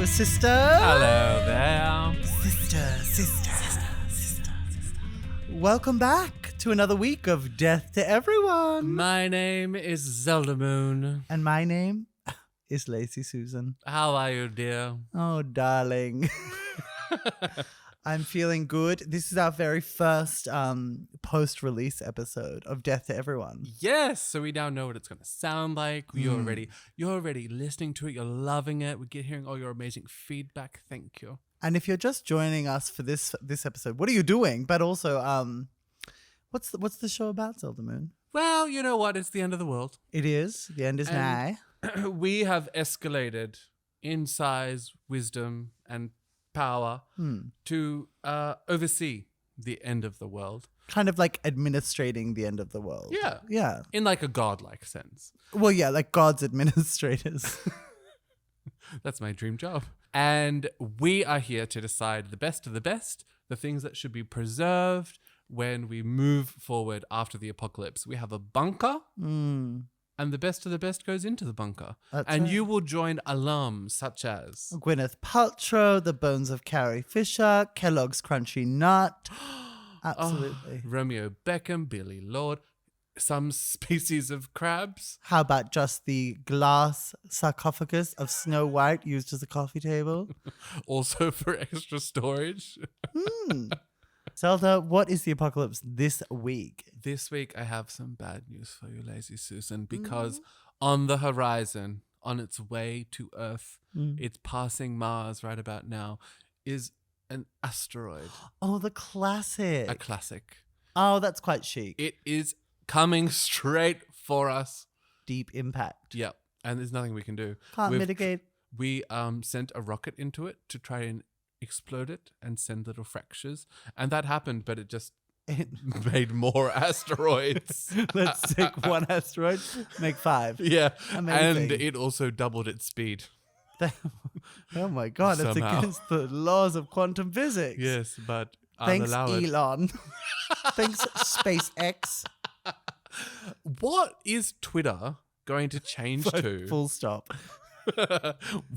sister. Hello there. Sister. Welcome back to another week of Death to Everyone. My name is Zelda Moon. And my name is Lacey Susan. How are you, dear? Oh, darling. I'm feeling good. This is our very first post-release episode of Death to Everyone. Yes, so we now know what it's going to sound like. You're already listening to it. You're loving it. We get hearing all your amazing feedback. Thank you. And if you're just joining us for this episode, what are you doing? But also, what's the show about, Zelda Moon? Well, you know what? It's the end of the world. It is. The end is nigh. We have escalated in size, wisdom, and power to oversee the end of the world. Kind of like administrating the end of the world. Yeah. Yeah. In like a godlike sense. Well, yeah, like God's administrators. That's my dream job. And we are here to decide the best of the best, the things that should be preserved when we move forward after the apocalypse. We have a bunker, and the best of the best goes into the bunker. That's and right. you will join alums such as Gwyneth Paltrow, The Bones of Carrie Fisher, Kellogg's Crunchy Nut. Absolutely. Romeo Beckham, Billy Lord, some species of crabs. How about just the glass sarcophagus of Snow White used as a coffee table? Also for extra storage. Zelda, what is the apocalypse this week? This week I have some bad news for you, Lazy Susan, because on the horizon, on its way to Earth, it's passing Mars right about now, is an asteroid. Oh, the classic. A classic. Oh, that's quite chic. It is coming straight for us. Deep impact. Yep. And there's nothing we can do. Can't mitigate. We sent a rocket into it to try and explode it and send little fractures. And that happened, but it just made more asteroids. Let's take one asteroid, make 5. Yeah. Amazing. And it also doubled its speed. Oh my God, it's Somehow. against the laws of quantum physics. Yes, but I'll Thanks, allow it. Elon. Thanks, SpaceX. What is Twitter going to change to? Full stop.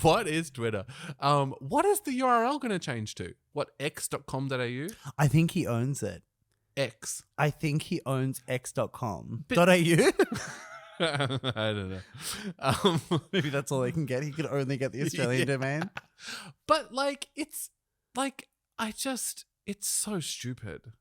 What is Twitter? What is the URL going to change to? What, x.com.au? I think he owns it. X. I think he owns x.com.au. I don't know. Maybe that's all they can get. He could only get the Australian domain. But it's so stupid.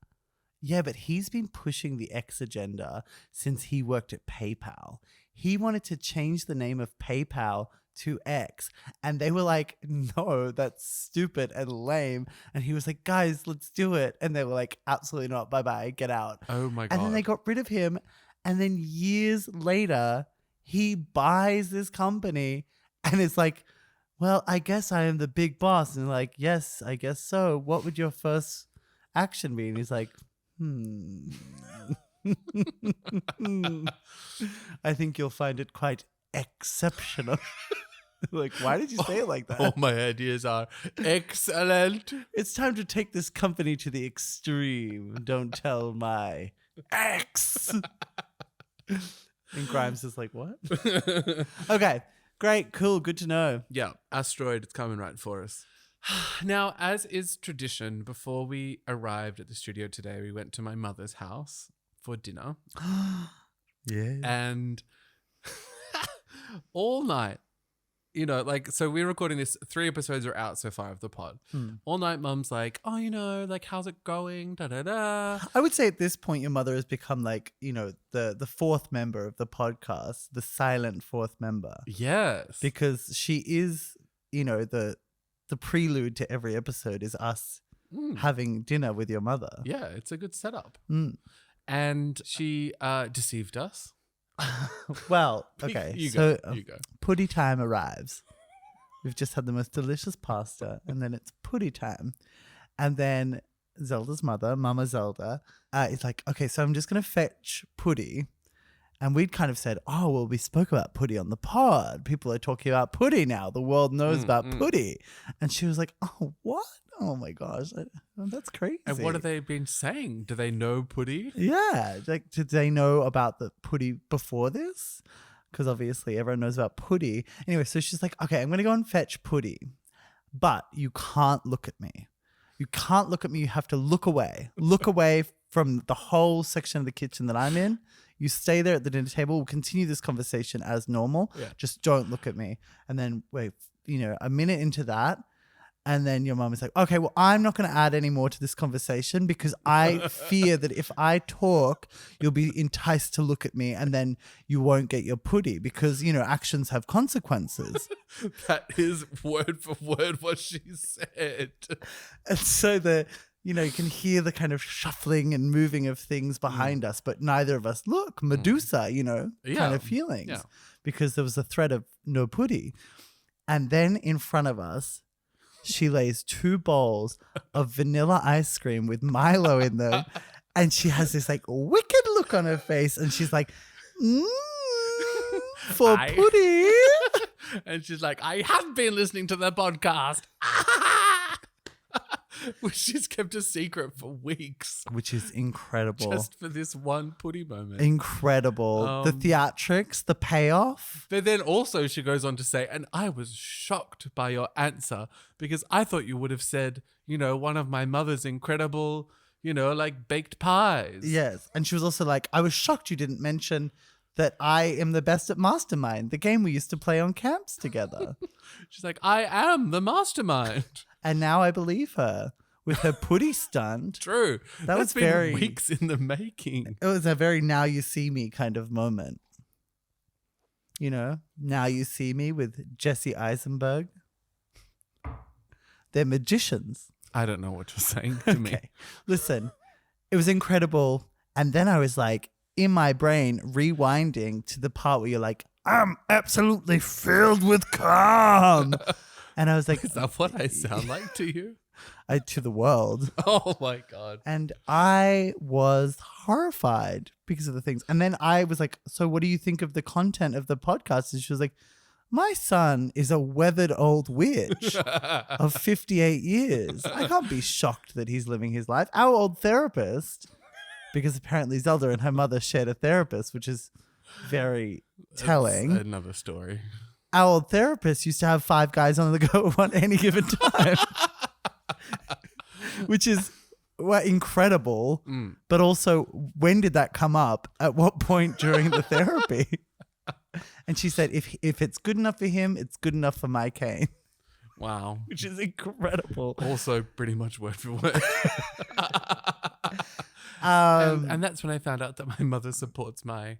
Yeah, but he's been pushing the X agenda since he worked at PayPal. He wanted to change the name of PayPal to X. And they were like, no, that's stupid and lame. And he was like, guys, let's do it. And they were like, absolutely not. Bye-bye. Get out. Oh my God. And then they got rid of him. And then years later, he buys this company and it's like, well, I guess I am the big boss. And like, yes, I guess so. What would your first action be? And he's like, I think you'll find it quite exceptional. Like, why did you say it like that? All my ideas are excellent. It's time to take this company to the extreme. Don't tell my ex. And Grimes is like, what? Okay, great, cool, good to know. Yeah, asteroid is coming right for us. Now, as is tradition, before we arrived at the studio today, we went to my mother's house for dinner. Yeah. And all night, so we're recording this. 3 episodes are out so far of the pod. All night, Mum's like, oh, how's it going? Da da da. I would say at this point, your mother has become like, the fourth member of the podcast, the silent fourth member. Yes. Because she is, the prelude to every episode is us having dinner with your mother. Yeah, it's a good setup. And she deceived us. Well, okay. You so go. You go. Puddy time arrives. We've just had the most delicious pasta, and then it's puddy time. And then Zelda's mother, Mama Zelda, is like, okay, so I'm just going to fetch Puddy. And we'd kind of said, oh, well, we spoke about Puddy on the pod. People are talking about Puddy now. The world knows about Puddy. And she was like, oh, what? Oh, my gosh. That's crazy. And what have they been saying? Do they know Puddy? Yeah. Like, did they know about the Puddy before this? Because obviously everyone knows about Puddy. Anyway, so she's like, okay, I'm going to go and fetch Puddy. but you can't look at me. You can't look at me. You have to look away. Look away from the whole section of the kitchen that I'm in. You stay there at the dinner table. We'll continue this conversation as normal. Yeah. Just don't look at me. And then wait, a minute into that. And then your mum is like, okay, well, I'm not going to add any more to this conversation because I fear that if I talk, you'll be enticed to look at me and then you won't get your putty because, actions have consequences. That is word for word what she said. And so you can hear the kind of shuffling and moving of things behind us, but neither of us look. Medusa, kind of feelings. Yeah. Because there was a threat of no putty. And then in front of us, she lays 2 bowls of vanilla ice cream with Milo in them. And she has this like wicked look on her face. And she's like, for putty. And she's like, I have been listening to the podcast. Which she's kept a secret for weeks. Which is incredible. Just for this one putty moment. Incredible. The theatrics, the payoff. But then also she goes on to say, and I was shocked by your answer because I thought you would have said, one of my mother's incredible, like baked pies. Yes. And she was also like, I was shocked you didn't mention that I am the best at Mastermind, the game we used to play on camps together. She's like, I am the mastermind. And now I believe her with her putty stunt. True. That's been very weeks in the making. It was a very now you see me kind of moment. Now you see me with Jesse Eisenberg. They're magicians. I don't know what you're saying to me. Listen, it was incredible. And then I was like, in my brain, rewinding to the part where you're like, I'm absolutely filled with calm. And I was like, is that what I sound like to you? To the world. Oh my God. And I was horrified because of the things. And then I was like, so what do you think of the content of the podcast? And she was like, my son is a weathered old witch of 58 years. I can't be shocked that he's living his life. Our old therapist, because apparently Zelda and her mother shared a therapist, which is very telling. That's another story. Our old therapist used to have 5 guys on the go at any given time, which is incredible. But also, when did that come up? At what point during the therapy? And she said, if it's good enough for him, it's good enough for my Kane. Wow. Which is incredible. Also pretty much word for word. And that's when I found out that my mother supports my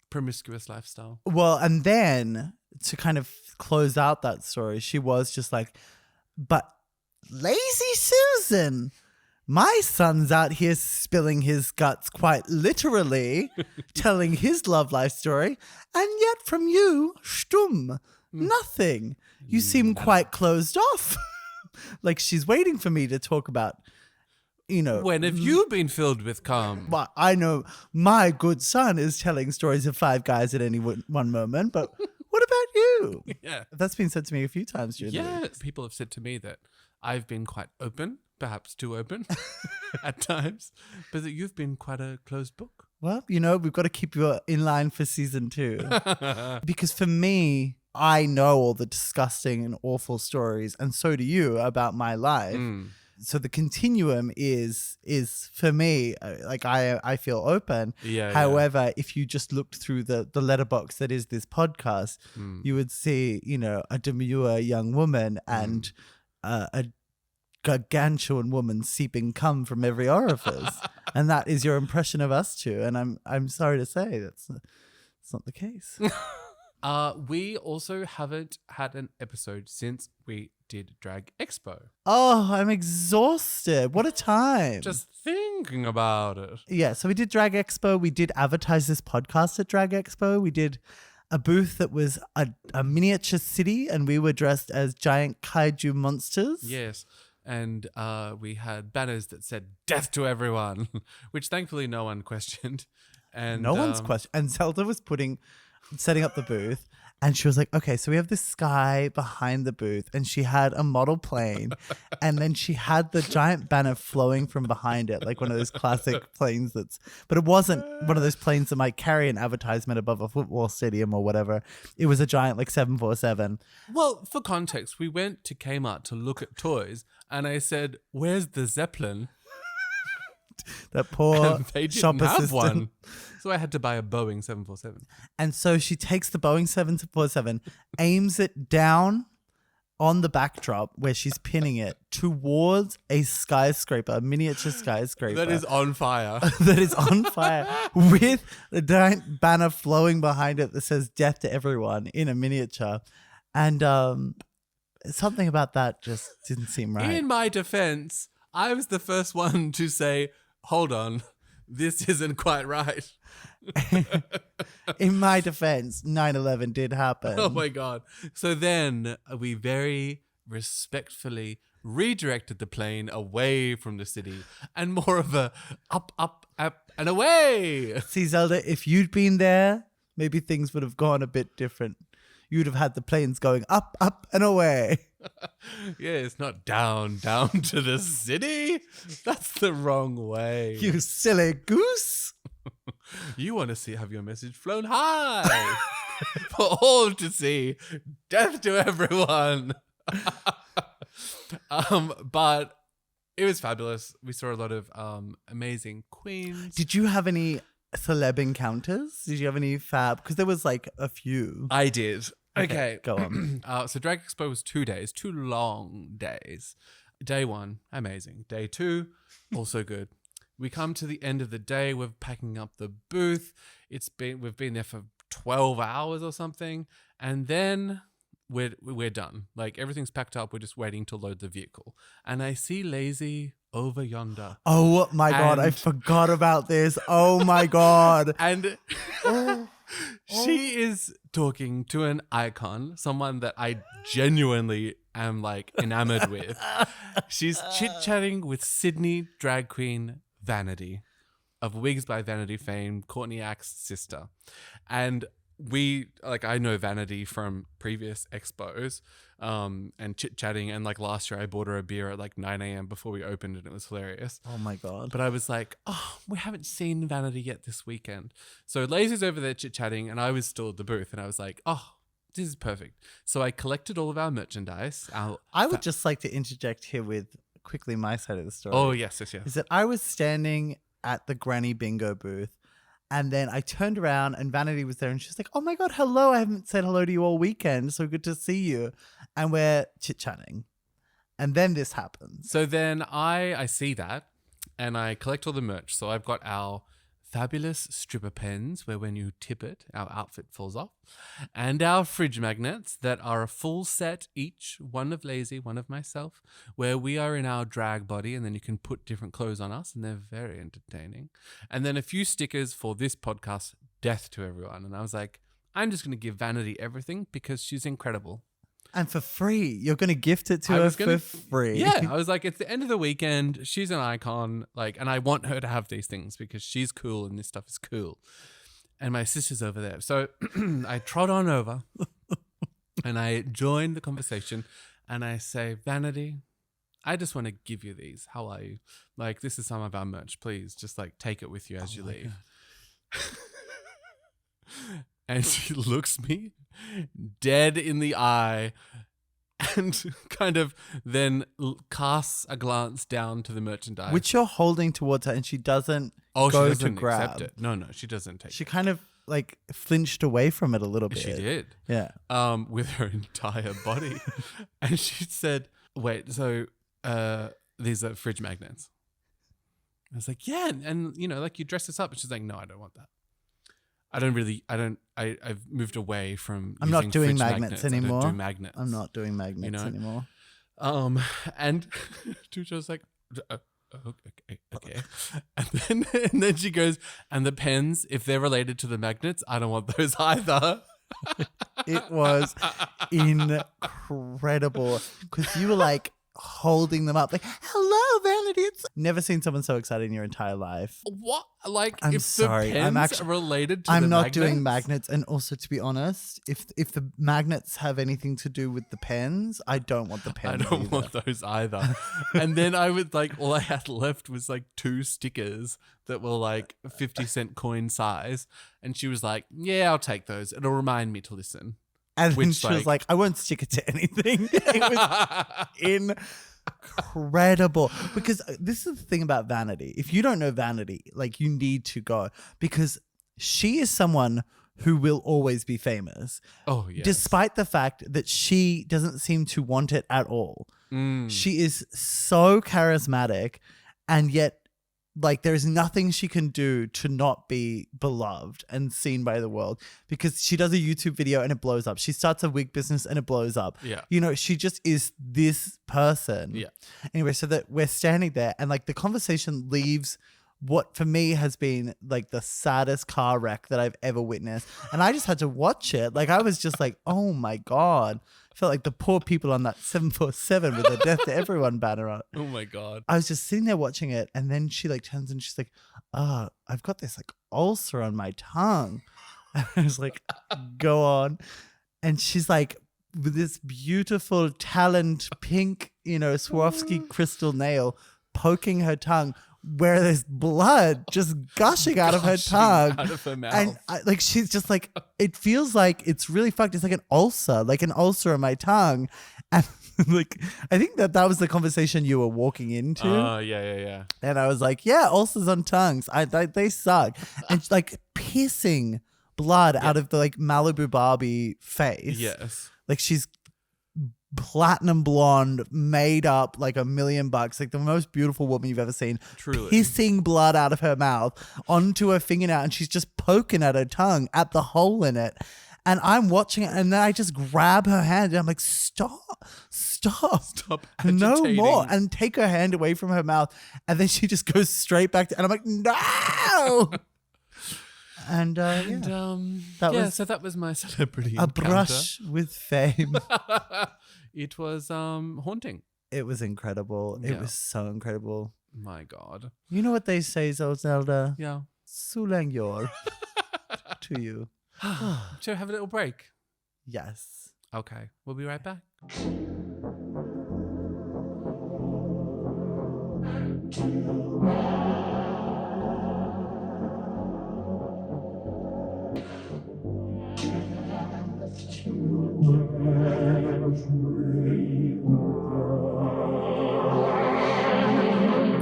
promiscuous lifestyle. Well, and then to kind of close out that story, she was just like, but lazy Susan, my son's out here spilling his guts quite literally, telling his love life story, and yet from you, stumm, nothing. You seem quite closed off. Like she's waiting for me to talk about, when have you been filled with calm? Well, I know my good son is telling stories of 5 guys at any one moment, but what about you? Yeah. That's been said to me a few times during the week. Yeah. People have said to me that I've been quite open, perhaps too open at times, but that you've been quite a closed book. Well, we've got to keep you in line for season 2. Because for me, I know all the disgusting and awful stories, and so do you, about my life. So the continuum is for me, like I feel open. Yeah. However, if you just looked through the letterbox that is this podcast, you would see, a demure young woman and a gargantuan woman seeping cum from every orifice. And that is your impression of us two. And I'm sorry to say that's not the case. We also haven't had an episode since we did Drag Expo. Oh, I'm exhausted. What a time. Just thinking about it. Yeah, so we did Drag Expo. We did advertise this podcast at Drag Expo. We did a booth that was a miniature city, and we were dressed as giant kaiju monsters. Yes. And we had banners that said "Death to everyone," which thankfully no one questioned. And no one's questioned. And Zelda was setting up the booth, And she was like, okay, so we have this sky behind the booth, and she had a model plane, and then she had the giant banner flowing from behind it, like one of those classic planes but it wasn't one of those planes that might carry an advertisement above a football stadium or whatever. It was a giant, like 747. Well, for context, we went to Kmart to look at toys, and I said, "Where's the Zeppelin?" That poor And they shop didn't have assistant. one. So I had to buy a Boeing 747. And so she takes the Boeing 747, aims it down on the backdrop where she's pinning it towards a skyscraper, a miniature skyscraper. That is on fire. That is on fire with the giant banner flowing behind it that says "Death to Everyone" in a miniature. And something about that just didn't seem right. In my defense, I was the first one to say, hold on, this isn't quite right. In my defense, 9/11 did happen. Oh my God. So then we very respectfully redirected the plane away from the city and more of a up, and away. See, Zelda, if you'd been there, maybe things would have gone a bit different. You'd have had the planes going up, and away. Yeah, it's not down to the city. That's the wrong way. You silly goose. You want to have your message flown high for all to see. Death to everyone. But it was fabulous. We saw a lot of amazing queens. Did you have any celeb encounters? Did you have any fab? Because there was like a few. I did. Okay. Go on. So Drag Expo was 2 days, 2 long days. Day 1, amazing. Day 2, also good. We come to the end of the day. We're packing up the booth. We've been there for 12 hours or something, and then we're done. Like everything's packed up. We're just waiting to load the vehicle. And I see Lazy over yonder. Oh my God, I And- forgot about this. Oh my God. And she is talking to an icon, someone that I genuinely am like enamored with. She's chit-chatting with Sydney drag queen Vanity of Wigs by Vanity fame, Courtney Act's sister. And I know Vanity from previous expos and chit-chatting, and like last year I bought her a beer at like 9 a.m. before we opened and it was hilarious. Oh my God. But I was like, oh, we haven't seen Vanity yet this weekend. So Lazy's over there chit-chatting and I was still at the booth and I was like, oh, this is perfect. So I collected all of our merchandise. I would just like to interject here with quickly my side of the story. Oh, yes. Is that I was standing at the Granny Bingo booth, and then I turned around and Vanity was there and she's like, oh my God, hello. I haven't said hello to you all weekend. So good to see you. And we're chit-chatting. And then this happens. So then I see that and I collect all the merch. So I've got our fabulous stripper pens where when you tip it, our outfit falls off, and our fridge magnets that are a full set each, one of Lazy, one of myself, where we are in our drag body and then you can put different clothes on us and they're very entertaining. And then a few stickers for this podcast, Death to Everyone. And I was like, I'm just going to give Vanity everything because she's incredible. And for free. You're going to gift it to I her was gonna- for free. Yeah, I was like, it's the end of the weekend. She's an icon, like, and I want her to have these things because she's cool and this stuff is cool. And my sister's over there, so I trot on over and I join the conversation, and I say, Vanity, I just want to give you these. How are you? Like, this is some of our merch. Please, just like take it with you as you leave. And she looks me dead in the eye and kind of then casts a glance down to the merchandise. Which you're holding towards her and she doesn't she goes didn't and grab. accept it. No, she doesn't take She it. kind of like flinched away from it a little bit. She did. Yeah. With her entire body. And she said, wait, so these are fridge magnets. I was like, yeah. And you know, like you dress this up. And she's like, no, I don't want that. I've moved away from I'm not using doing fridge magnets anymore. I don't do magnets. I'm not doing magnets anymore. And Tucho's like, okay. And then she goes, and the pens, if they're related to the magnets, I don't want those either. It was incredible because you were like, holding them up like, hello, Vanity. It's never seen someone so excited in your entire life. What? Like, I'm if sorry. the pens are related to I'm the not doing magnets? magnets. And also, to be honest, if the magnets have anything to do with the pens, I don't want the I pens don't either. want those either. And then I would like, all I had left was like 2 stickers that were like 50-cent coin size. And she was like, yeah, I'll take those. It'll remind me to listen. And then Which, she was like, I won't stick it to anything. It was incredible. Because this is the thing about Vanity. If you don't know Vanity, like, you need to go, because she is someone who will always be famous. Oh, yeah. Despite the fact that she doesn't seem to want it at all. Mm. She is so charismatic, and yet, like, there's nothing she can do to not be beloved and seen by the world, because she does a YouTube video and it blows up. She starts a wig business and it blows up. Yeah. You know, she just is this person. Yeah. Anyway, so that we're standing there and like the conversation leaves what for me has been like the saddest car wreck that I've ever witnessed. And I just had to watch it. Like, I was just like, oh my God. Felt like the poor people on that 747 with the Death to Everyone banner on it. Oh my God. I was just sitting there watching it, and then she like turns and she's like, "Oh, I've got this like ulcer on my tongue." And I was like, "Go on." And she's like, with this beautiful talent pink, you know, Swarovski crystal nail poking her tongue, where there's blood just gushing out of her tongue. Out of her mouth. And like, she's just like, it feels like it's really fucked. It's like an ulcer on my tongue. And like, I think that was the conversation you were walking into. Oh, yeah. And I was like, yeah, ulcers on tongues. They suck. And like pissing blood out of the like Malibu Barbie face. Yes. Like, she's platinum blonde, made up like $1 million, like the most beautiful woman you've ever seen. Truly. Pissing blood out of her mouth onto her fingernail, and she's just poking at her tongue at the hole in it. And I'm watching it, and then I just grab her hand and I'm like, stop no agitating. more, and take her hand away from her mouth. And then she just goes straight back to, and I'm like, no. And So that was my celebrity a encounter. brush with fame. It was haunting. It was incredible. It Yeah. was so incredible. My God. You know what they say, Zelda? Yeah. Sulang yor to you. Shall we have a little break? Yes. Okay. We'll be right back.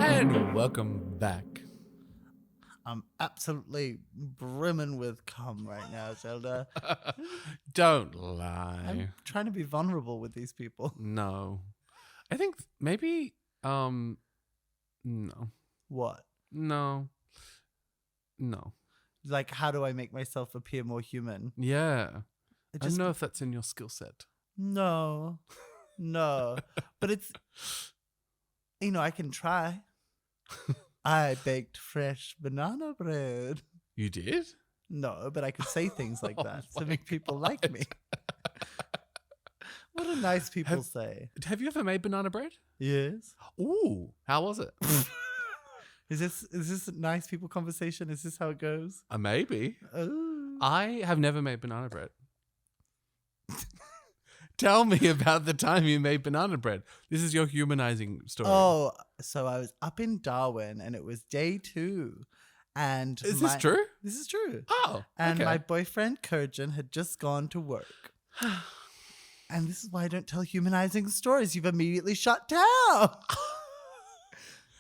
And welcome back. I'm absolutely brimming with cum right now, Zelda. Don't lie. I'm trying to be vulnerable with these people. No. I think maybe no. What? No. Like, how do I make myself appear more human? Yeah. It I don't know if that's in your skill set. No. But it's, you know, I can try. I baked fresh banana bread. You did? No, but I could say things like that Oh to my make people like me. What do nice people say? Have you ever made banana bread? Yes. Ooh, how was it? Is this a nice people conversation? Is this how it goes? Maybe. Oh. I have never made banana bread. Tell me about the time you made banana bread. This is your humanizing story. Oh, so I was up in Darwin and it was day 2. And Is this true? This is true. Oh, And okay. my boyfriend, Kurjan, had just gone to work. And this is why I don't tell humanizing stories. You've immediately shut down.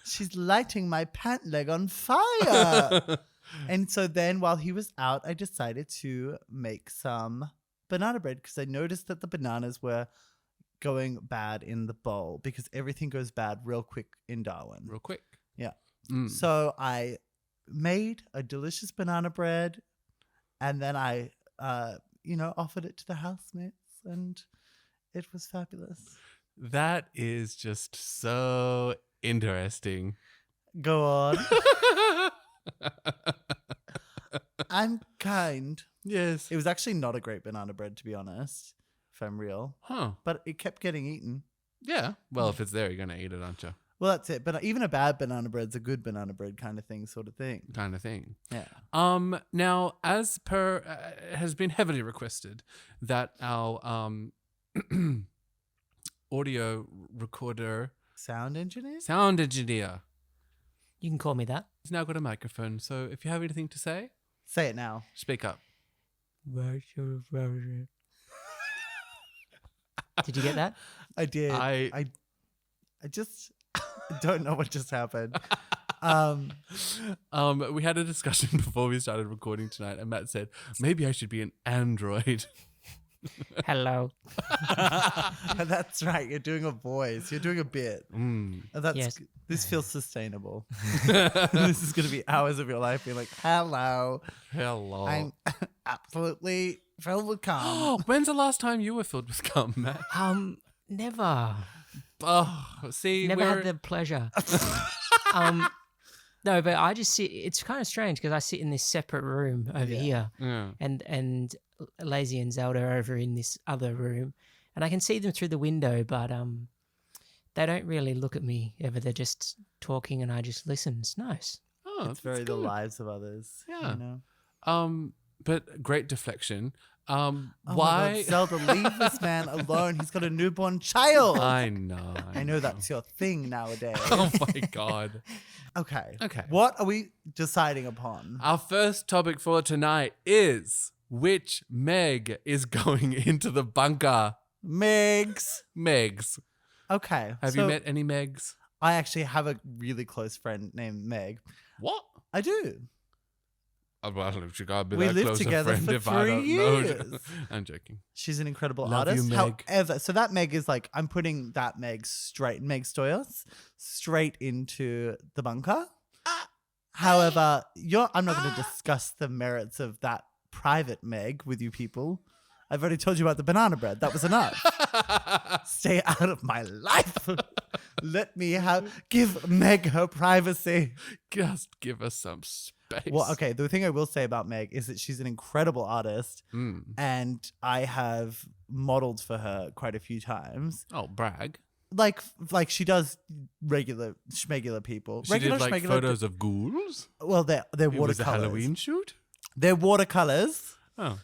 She's lighting my pant leg on fire. And so then while he was out, I decided to make some banana bread because I noticed that the bananas were going bad in the bowl because everything goes bad real quick in Darwin. Real quick. Yeah. Mm. So I made a delicious banana bread and then I, offered it to the housemates and it was fabulous. That is just so interesting. Go on. I'm kind. Yes. It was actually not a great banana bread, to be honest, if I'm real. Huh. But it kept getting eaten. Yeah. Well, if it's there, you're gonna eat it, aren't you? Well, that's it. But even a bad banana bread's a good banana bread kind of thing, sort of thing. Kind of thing. Yeah. Now, as per has been heavily requested that our audio recorder Sound engineer? sound engineer You can call me that. has now got a microphone. So if you have anything to say, Say it now. speak up. Did you get that? I did. I just don't know what just happened. we had a discussion before we started recording tonight, and Matt said maybe I should be an android. Hello. That's right. You're doing a voice. You're doing a bit. That's Yes. This feels sustainable. This is going to be hours of your life being like, hello. Hello. I'm absolutely filled with cum. When's the last time you were filled with cum, Matt? Never. Oh, see, Never we're had the pleasure. No, but I just sit. It's kind of strange because I sit in this separate room over here, yeah. and Lazy and Zelda are over in this other room, and I can see them through the window, but they don't really look at me ever. They're just talking, and I just listen. It's nice. Oh, It's very that's the good. lives of others. Yeah. You know? But great deflection. Oh my Why? God, Zelda, leave this man alone. He's got a newborn child. I know. I know that's your thing nowadays. Oh my god. Okay. Okay. What are we deciding upon? Our first topic for tonight is which Meg is going into the bunker. Megs. Megs. Okay. Have you met any Megs? I actually have a really close friend named Meg. What? I do. Well, she gotta be We that lived close a together friend for if I 3 don't years. know. I'm joking. She's an incredible Love you, artist. Meg. However, so that Meg is like, I'm putting that Meg Stoyos straight into the bunker. However, I'm not going to discuss the merits of that private Meg with you people. I've already told you about the banana bread. That was enough. Stay out of my life. Let me give Meg her privacy. Just give us some space. Well, okay. The thing I will say about Meg is that she's an incredible artist, and I have modeled for her quite a few times. Oh, brag. Like she does regular schmegular people. She regular did like schmegular photos of ghouls. Well, they're It was a watercolors. Halloween shoot. They're watercolors, Oh.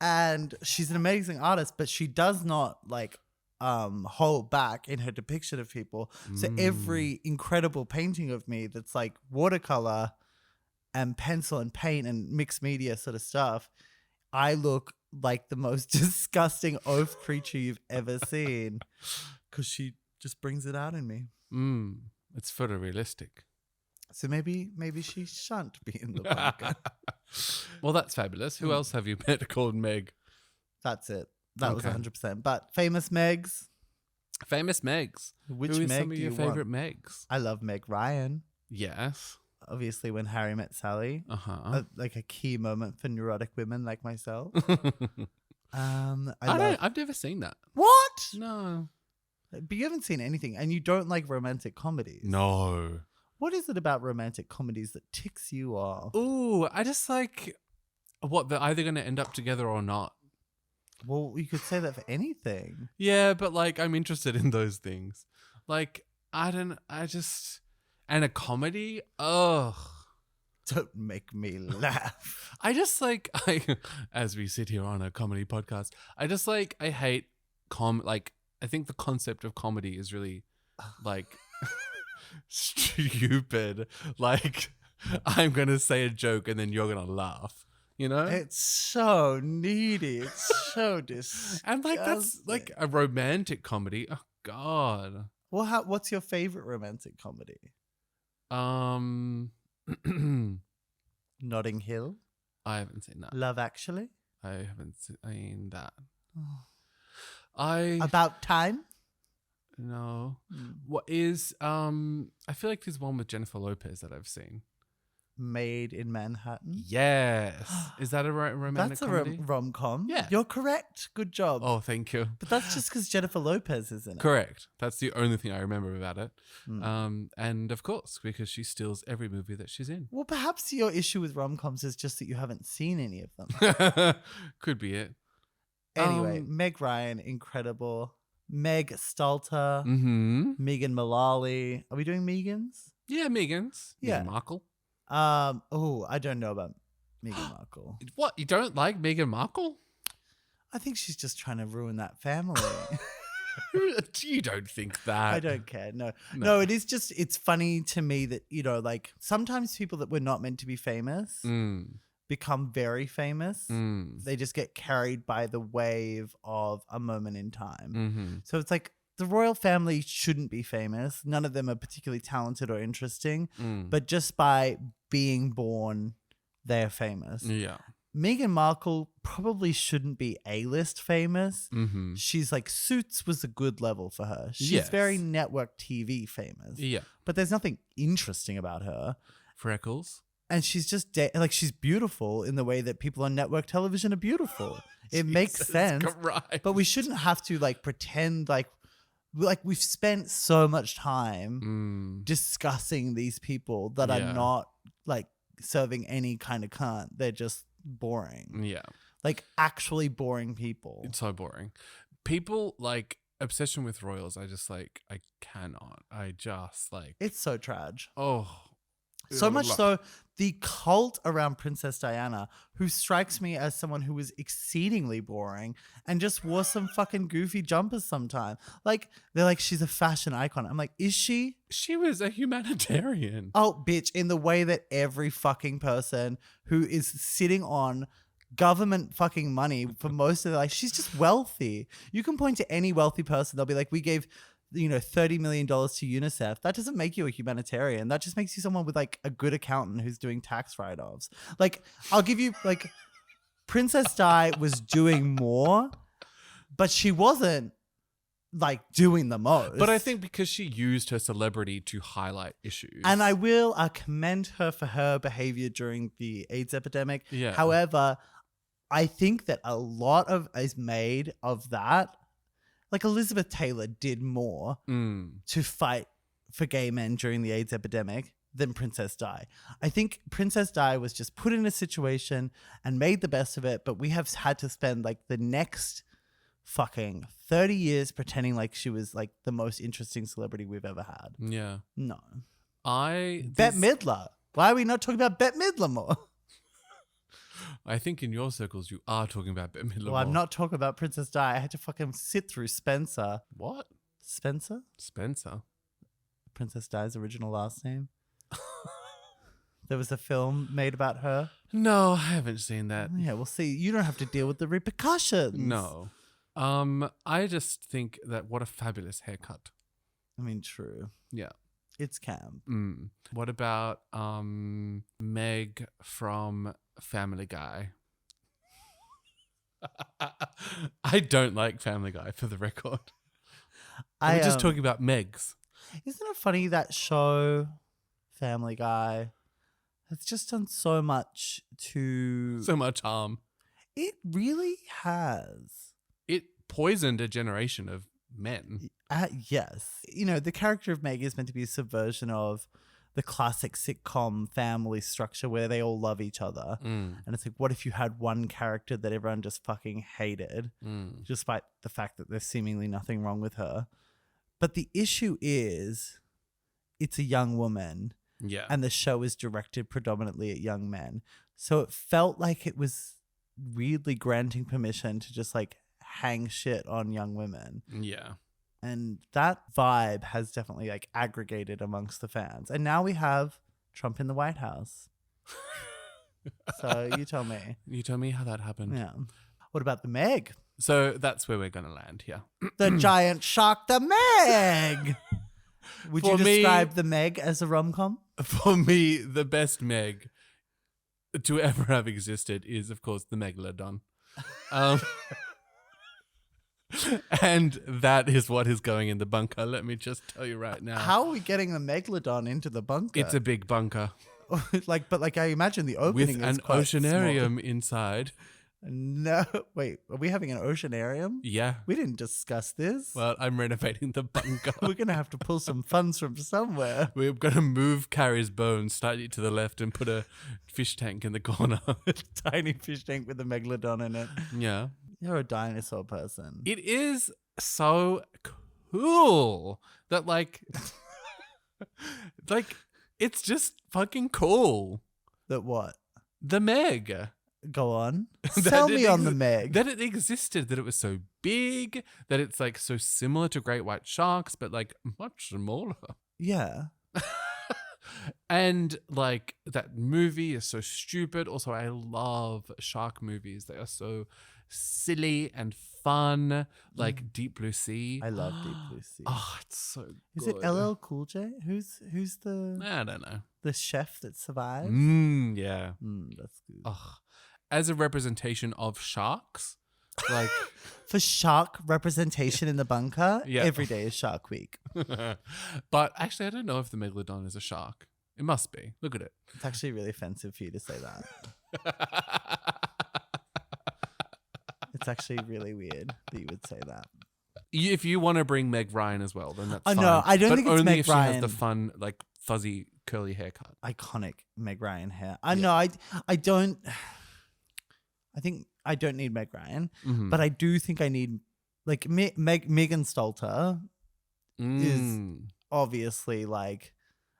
and she's an amazing artist, but she does not like hold back in her depiction of people. So every incredible painting of me that's like watercolor and pencil and paint and mixed media sort of stuff, I look like the most disgusting oaf creature you've ever seen because she just brings it out in me. It's photorealistic. So maybe she shan't be in the bunker. Well, that's fabulous. Who else have you met called Meg? That's it. That was Okay. 100%. But famous Megs. Famous Megs. Which Who is Meg some of do your you favorite want? Megs? I love Meg Ryan. Yes. Obviously, when Harry met Sally, Uh-huh. like a key moment for neurotic women like myself. I I love don't. I've never seen that. what? No. But you haven't seen anything, and you don't like romantic comedies. No. What is it about romantic comedies that ticks you off? Ooh, I just like what they're either going to end up together or not. Well, you could say that for anything. Yeah, but like I'm interested in those things. Like and a comedy. Ugh. Don't make me laugh. I just like as we sit here on a comedy podcast, I hate I think the concept of comedy is really like stupid. Like I'm gonna say a joke and then you're gonna laugh. You know? It's so needy. It's so disgusting. And like that's like a romantic comedy. Oh god. Well, what's your favorite romantic comedy? Notting Hill, I haven't seen that. Love Actually, I haven't seen that. About Time. No. What is I feel like there's one with Jennifer Lopez that I've seen. Made in Manhattan. Yes. Is that a romantic That's a comedy? rom-com. Yeah. You're correct. Good job. Oh, thank you. But that's just because Jennifer Lopez is in it. Correct. That's the only thing I remember about it. And of course, because she steals every movie that she's in. Well, perhaps your issue with rom-coms is just that you haven't seen any of them. Could be it. Anyway, Meg Ryan, incredible. Meg Stalter, Mm-hmm. Megan Mullally. Are we doing Megans? Yeah, Megan's. Yeah. Meghan Markle. I don't know about Meghan Markle. What? You don't like Meghan Markle? I think she's just trying to ruin that family. You don't think that? I don't care. No, it is just, it's funny to me that, like sometimes people that were not meant to be famous become very famous. They just get carried by the wave of a moment in time. Mm-hmm. So it's like the royal family shouldn't be famous. None of them are particularly talented or interesting, but just by being born, they're famous. Yeah. Meghan Markle probably shouldn't be A-list famous. Mm-hmm. She's like, Suits was a good level for her. She's Yes. very network TV famous. Yeah. But there's nothing interesting about her. Freckles. And she's just she's beautiful in the way that people on network television are beautiful. It makes Jesus sense. Christ. But we shouldn't have to like pretend like we've spent so much time discussing these people that Yeah. are not like serving any kind of cunt. They're just boring. Yeah. Like actually boring people. It's so boring. People like obsession with royals. I cannot. I just like, It's so tragic. oh. So much so, the cult around Princess Diana, who strikes me as someone who was exceedingly boring and just wore some fucking goofy jumpers sometime. Like, they're like, she's a fashion icon. I'm like, is she? She was a humanitarian. Oh, bitch, in the way that every fucking person who is sitting on government fucking money for most of their life, she's just wealthy. You can point to any wealthy person. They'll be like, we gave $30 million to UNICEF. That doesn't make you a humanitarian. That just makes you someone with like a good accountant who's doing tax write-offs. Like, I'll give you like Princess Di was doing more, but she wasn't like doing the most. But I think because she used her celebrity to highlight issues. And I will commend her for her behavior during the AIDS epidemic. Yeah. However, I think that a lot of is made of that. Like Elizabeth Taylor did more to fight for gay men during the AIDS epidemic than Princess Di. I think Princess Di was just put in a situation and made the best of it, but we have had to spend like the next fucking 30 years pretending like she was like the most interesting celebrity we've ever had. Yeah. No. Bette Bette Midler. Why are we not talking about Bette Midler more? I think in your circles you are talking about Bette Midler. Well, I'm not talking about Princess Di. I had to fucking sit through Spencer. What? Spencer? Spencer. Princess Di's original last name. There was a film made about her. No, I haven't seen that. Yeah, we'll see. You don't have to deal with the repercussions. No. I just think that what a fabulous haircut. I mean, true. Yeah. It's camp. What about Meg from Family Guy? I don't like Family Guy, for the record. We're just talking about Megs. Isn't it funny that show, Family Guy, has just done so much to... So much harm. It really has. It poisoned a generation of men. Yes. The character of Meg is meant to be a subversion of the classic sitcom family structure where they all love each other. And it's like, what if you had one character that everyone just fucking hated, despite the fact that there's seemingly nothing wrong with her? But the issue is, it's a young woman. Yeah. And the show is directed predominantly at young men. So it felt like it was weirdly granting permission to just like hang shit on young women. Yeah. And that vibe has definitely like aggregated amongst the fans. And now we have Trump in the White House. So you tell me. You tell me how that happened. Yeah. What about the Meg? So that's where we're going to land here. The giant shark, the Meg. Would you For me- describe the Meg as a rom-com? For me, the best Meg to ever have existed is, of course, the Megalodon. And that is what is going in the bunker. Let me just tell you right now. How are we getting the Megalodon into the bunker? It's a big bunker But I imagine the opening with is an quite oceanarium inside. small. No, wait, are we having an oceanarium? Yeah. We didn't discuss this. Well, I'm renovating the bunker. We're going to have to pull some funds from somewhere. We're going to move Carrie's bones slightly to the left and put a fish tank in the corner. Tiny fish tank with a Megalodon in it. Yeah. You're a dinosaur person. It is so cool that like it's just fucking cool. That what? The Meg. Go on. That Sell me it on the Meg. That it existed, that it was so big, that it's like so similar to great white sharks, but like much smaller. Yeah. And like that movie is so stupid. Also, I love shark movies. They are so silly and fun, like Deep Blue Sea. I love Deep Blue Sea. Oh, it's so good. Is it LL Cool J? Who's the I don't know. the chef that survives? Yeah. That's good. Oh, as a representation of sharks, like For shark representation in the bunker, Yeah. every day is Shark Week. but actually, I don't know if the megalodon is a shark. It must be. Look at it. It's actually really offensive for you to say that. It's actually really weird that you would say that. If you want to bring Meg Ryan as well, then that's Oh, fine. no, I don't But think it's only Meg if she has Ryan. the fun, like fuzzy curly haircut. Iconic Meg Ryan hair. I know. I don't. I think I don't need Meg Ryan, Mhm. but I do think I need like Megan Stalter Mm. obviously like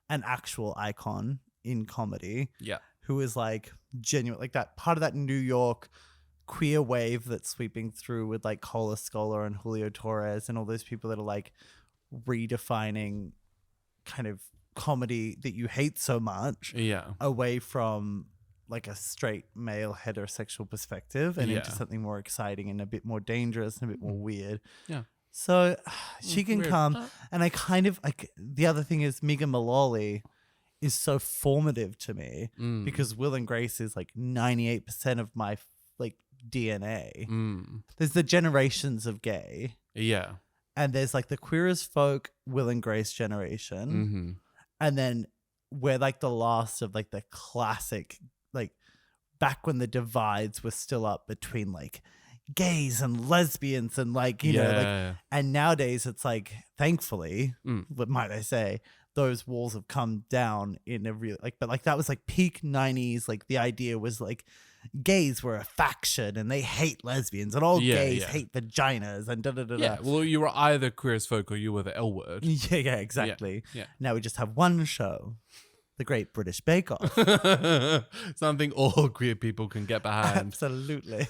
an actual icon in comedy. Yeah. Who is like genuine, like that part of that New York queer wave that's sweeping through with like Cola Scola and Julio Torres and all those people that are like redefining kind of comedy that you hate so much Yeah. away from like a straight male heterosexual perspective and into Yeah. something more exciting and a bit more dangerous and a bit more weird. Yeah. So she can Weird. come, and I kind of like the other thing is Megan Mullally is so formative to me Mm. because Will and Grace is like 98% of my like DNA. Mm. There's the generations of gay, Yeah. and there's like the Queer as Folk Will and Grace generation, Mm-hmm. and then we're like the last of like the classic, like back when the divides were still up between like gays and lesbians and like you know like, and nowadays it's like thankfully what might I say, those walls have come down in a real like, but like that was like peak 90s, like the idea was like gays were a faction and they hate lesbians and all gays hate vaginas and da da da Yeah. da. Well, you were either queer as folk or you were the L word. Yeah, exactly. Yeah. Now we just have one show, The Great British Bake Off. Something all queer people can get behind. Absolutely.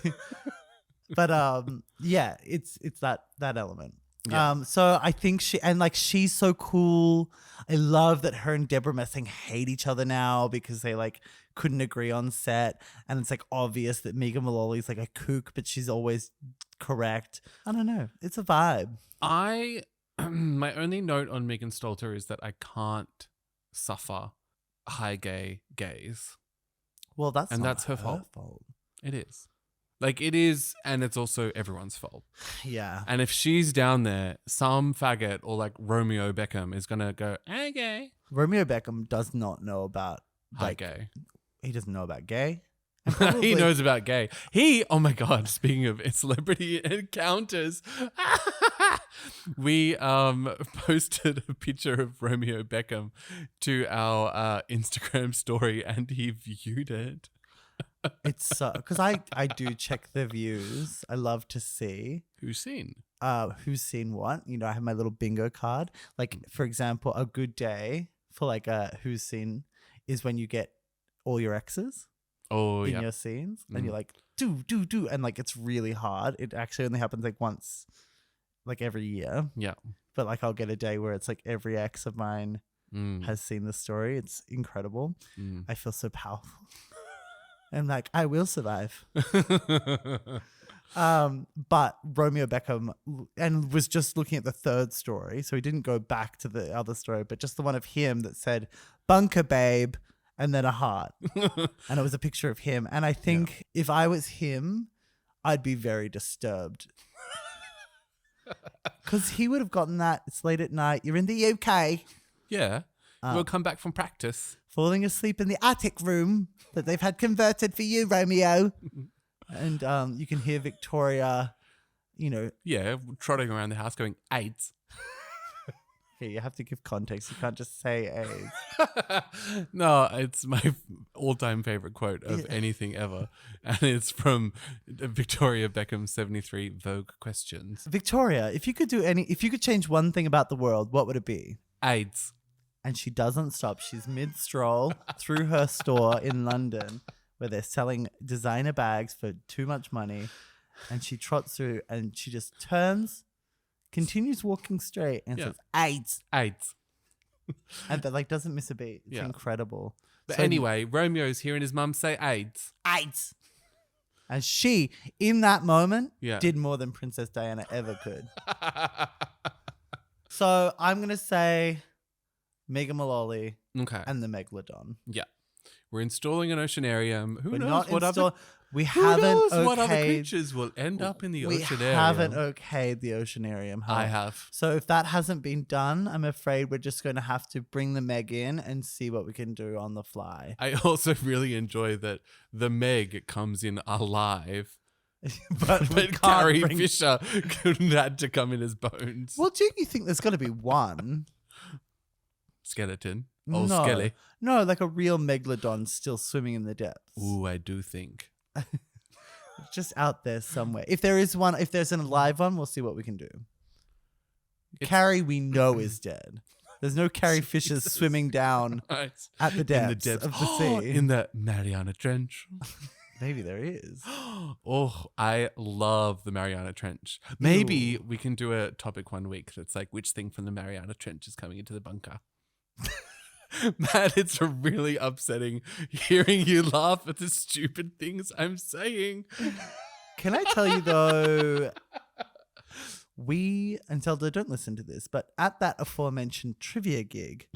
But yeah, it's that element. Yeah. So I think she's so cool. I love that her and Deborah Messing hate each other now because they like couldn't agree on set, and it's like obvious that Megan Mullally's like a kook, but she's always correct. I don't know. It's a vibe. My only note on Megan Stalter is that I can't suffer high gay gays. Well, that's her fault. It is. Like it is, and it's also everyone's fault. Yeah. And if she's down there, some faggot or like Romeo Beckham is gonna go, "Hey, gay." Romeo Beckham does not know about Hi, like, gay. He doesn't know about gay. And He probably- knows about gay. Oh my God, speaking of celebrity encounters, we posted a picture of Romeo Beckham to our Instagram story and he viewed it. It's so because I do check the views. I love to see Who's seen? who's seen what. You know, I have my little bingo card. Like for example, a good day for like a who's seen is when you get all your exes Oh, in yeah. your scenes, and you're like do, and like it's really hard. It actually only happens like once, like every year. Yeah. But like I'll get a day where it's like every ex of mine Mm. has seen the story. It's incredible. Mm. I feel so powerful. And like I will survive. But Romeo Beckham and was just looking at the third story, so he didn't go back to the other story, but just the one of him that said "bunker babe" and then a heart, and it was a picture of him. And I think if I was him, I'd be very disturbed because he would have gotten that. It's late at night. You're in the UK, Yeah. We'll come back from practice. falling asleep in the attic room that they've had converted for you, Romeo. And you can hear Victoria, you know, Yeah. Trotting around the house going, AIDS. Okay, you have to give context. You can't just say AIDS. No, it's my all-time favorite quote of anything ever. And it's from Victoria Beckham's 73 Vogue Questions. Victoria, if you could change one thing about the world, what would it be? AIDS. And she doesn't stop. She's mid-stroll through her store in London where they're selling designer bags for too much money. And she trots through and she just turns, continues walking straight and says, AIDS. AIDS. And that like doesn't miss a beat. It's incredible. But So anyway, Romeo's hearing his mum say AIDS. AIDS. And she, in that moment, Yeah. did more than Princess Diana ever could. So I'm going to say Mega Maloli Okay. and the Megalodon. Yeah. We're installing an oceanarium. Who We're knows not what install- we who haven't knows what other okayed- creatures will end up in the We oceanarium? haven't okayed the oceanarium. Huh? I have. So if that hasn't been done, I'm afraid we're just going to have to bring the Meg in and see what we can do on the fly. I also really enjoy that the Meg comes in alive, but we but can't Carrie bring- Fisher had to come in as bones. Well, do you think there's got to be one? Skeleton. Oh, no, Skelly. no, like a real megalodon still swimming in the depths. Ooh, I do think. Just out there somewhere. If there is one, if there's an alive one, we'll see what we can do. It's- Carrie, we know, is dead. There's no Carrie Fishers Jesus. swimming down Right. at the In depths, the depths of the sea. in the Mariana Trench. Maybe there is. Oh, I love the Mariana Trench. Maybe we can do a topic one week that's like which thing from the Mariana Trench is coming into the bunker. Matt, it's really upsetting hearing you laugh at the stupid things I'm saying. Can I tell you though, we and Zelda don't listen to this, but at that aforementioned trivia gig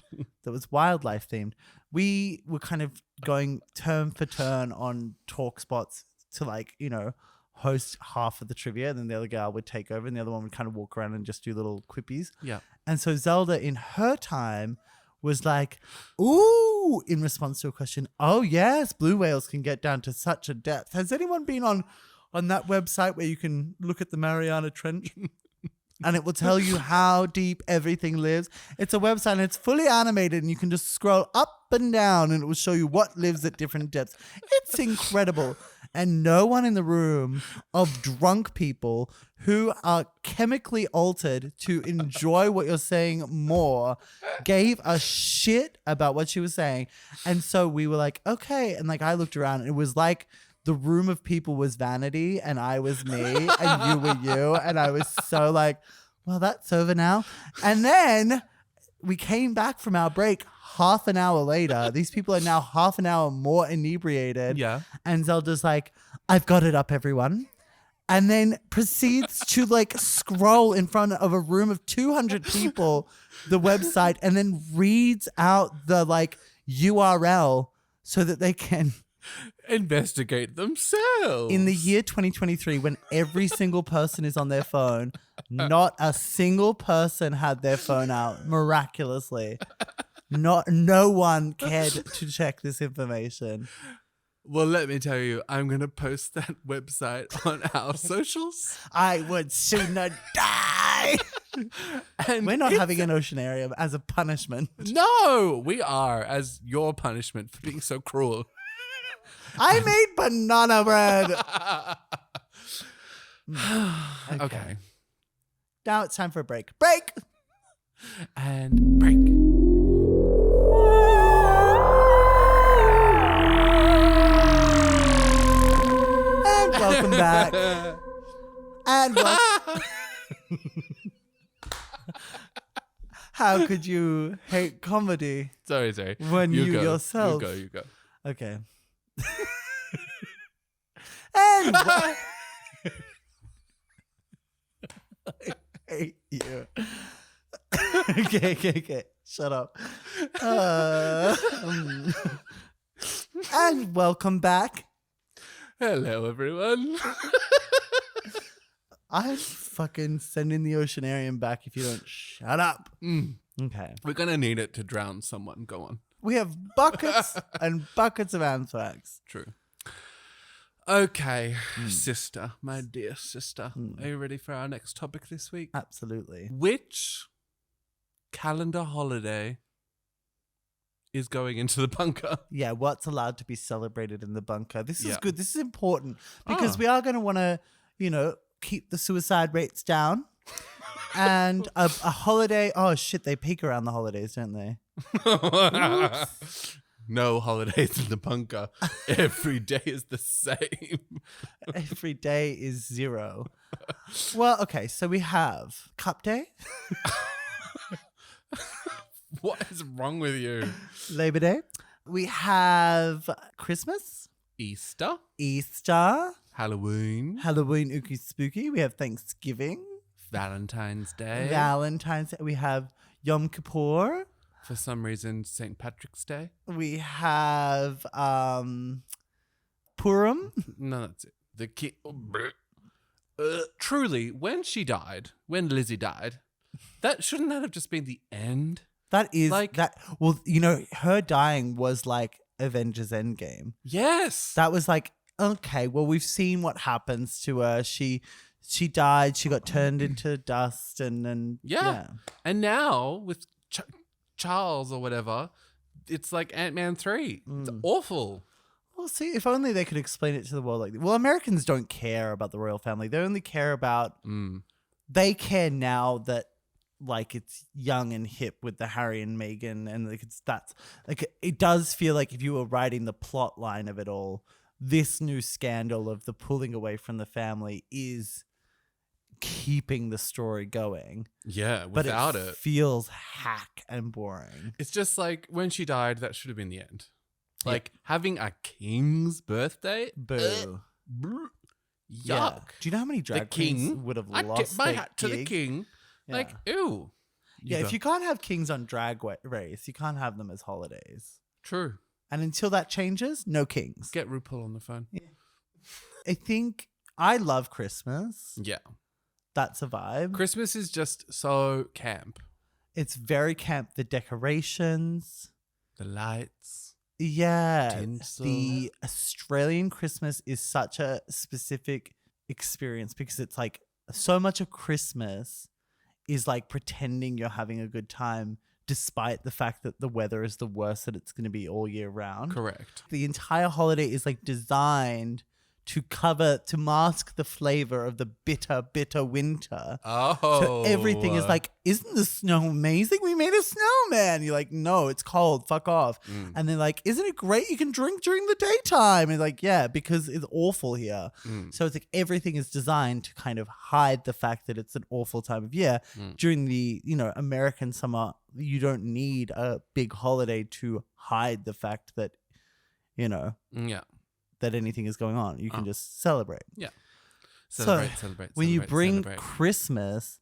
that was wildlife themed, we were kind of going turn for turn on talk spots to like, you know, host half of the trivia, and then the other gal would take over and the other one would kind of walk around and just do little quippies. Yeah. And so Zelda in her time was like, ooh, in response to a question, oh yes, blue whales can get down to such a depth. Has anyone been on that website where you can look at the Mariana Trench and it will tell you how deep everything lives? It's a website and it's fully animated and you can just scroll up and down and it will show you what lives at different depths. It's incredible. And no one in the room of drunk people who are chemically altered to enjoy what you're saying more gave a shit about what she was saying. And so we were like, okay. And like I looked around and it was like the room of people was Vanity and I was me and you were you. And I was so like, well, that's over now. And then we came back from our break half an hour later. These people are now half an hour more inebriated. Yeah. And Zelda's like, I've got it up, everyone. And then proceeds to like scroll in front of a room of 200 people, the website, and then reads out the like URL so that they can Investigate themselves. in the year 2023, when every single person is on their phone, not a single person had their phone out miraculously. No one cared to check this information. Well, let me tell you, I'm going to post that website on our socials. I would sooner die. And We're not having an oceanarium as a punishment. No, we are, as your punishment for being so cruel. I made banana bread. Okay. Now it's time for a break. Break. And break. And welcome back. And how could you hate comedy Sorry. when you go. yourself? You go. Okay. And I hate you. Okay. Shut up. And welcome back. Hello, everyone. I'm fucking sending the oceanarium back if you don't shut up. Okay. We're going to need it to drown someone. Go on. We have buckets and buckets of anthrax. True. Okay, sister, my dear sister. Are you ready for our next topic this week? Absolutely. Which calendar holiday is going into the bunker? Yeah, what's allowed to be celebrated in the bunker? This is Yeah. good. This is important because Ah. we are going to want to, keep the suicide rates down. And a holiday. Oh, shit. They peak around the holidays, don't they? No holidays in the bunker. Every day is the same. Every day is 0. Well, okay. So we have Cup Day, What is wrong with you? Labor Day. We have Christmas, Easter, Easter, Halloween, Halloween, Ookie Spooky. We have Thanksgiving, Valentine's Day. Valentine's Day. We have Yom Kippur. For some reason, St. Patrick's Day. We have Purim. No, that's it. The truly, when Lizzie died, shouldn't that have just been the end? That is Like- that. Well, her dying was like Avengers Endgame. Yes. That was like, okay, well, we've seen what happens to her. She died. She got turned into dust, and then Yeah. And now with Charles or whatever, it's like Ant-Man 3. It's awful. Well, see, if only they could explain it to the world. Well, Americans don't care about the royal family. They only care about. They care now that like it's young and hip with the Harry and Meghan, and like it does feel like if you were writing the plot line of it all, this new scandal of the pulling away from the family is keeping the story going. Yeah, But without it it. feels hack and boring. It's just like when she died, that should have been the end. Like having a king's birthday. Boo. Yuck. Yeah. Do you know how many The drag queens king would have I lost tip my their hat to the gig? king. Yeah. Like, ew. Yeah, go. if you can't have kings on Drag Race, you can't have them as holidays. True. And until that changes, no kings. Get RuPaul on the phone. I think I love Christmas. Yeah. That's a vibe. Christmas is just so camp. It's very camp. The decorations. The lights. Yeah. Tinsel. The Australian Christmas is such a specific experience because it's like so much of Christmas is like pretending you're having a good time despite the fact that the weather is the worst that it's going to be all year round. Correct. The entire holiday is like designed to mask the flavor of the bitter winter. Oh. So everything is like, isn't the snow amazing? We made a snowman. You're like, no, it's cold. Fuck off. And they're like, isn't it great? You can drink during the daytime. And like, yeah, because it's awful here. So it's like everything is designed to kind of hide the fact that it's an awful time of year. During the, American summer, you don't need a big holiday to hide the fact that, Yeah. that anything is going on. You can just celebrate. Yeah. So, Celebrate. When you bring celebrate. Christmas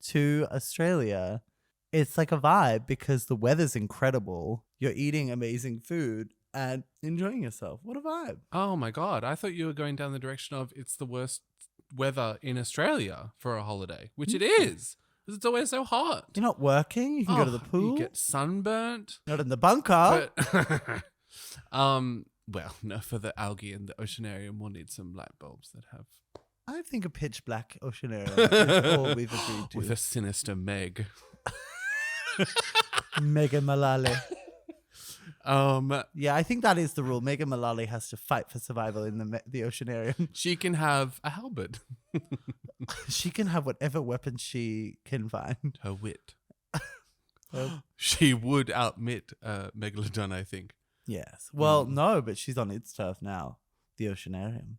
to Australia, it's like a vibe because the weather's incredible. You're eating amazing food and enjoying yourself. What a vibe. Oh my God. I thought you were going down the direction of it's the worst weather in Australia for a holiday, which it is. Because it's always so hot. You're not working. You can go to the pool. You get sunburnt. Not in the bunker. But well, no, for the algae in the oceanarium, we'll need some light bulbs that have I think a pitch black oceanarium is all we've agreed to. with a sinister Meg. Megan Mullally. Um, Yeah, I think that is the rule. Megan Mullally has to fight for survival in the oceanarium. she can have a halberd. She can have whatever weapon she can find. Her wit. Oh. She would outwit Megalodon, I think. Yes. Well, no, but she's on its turf now. The oceanarium.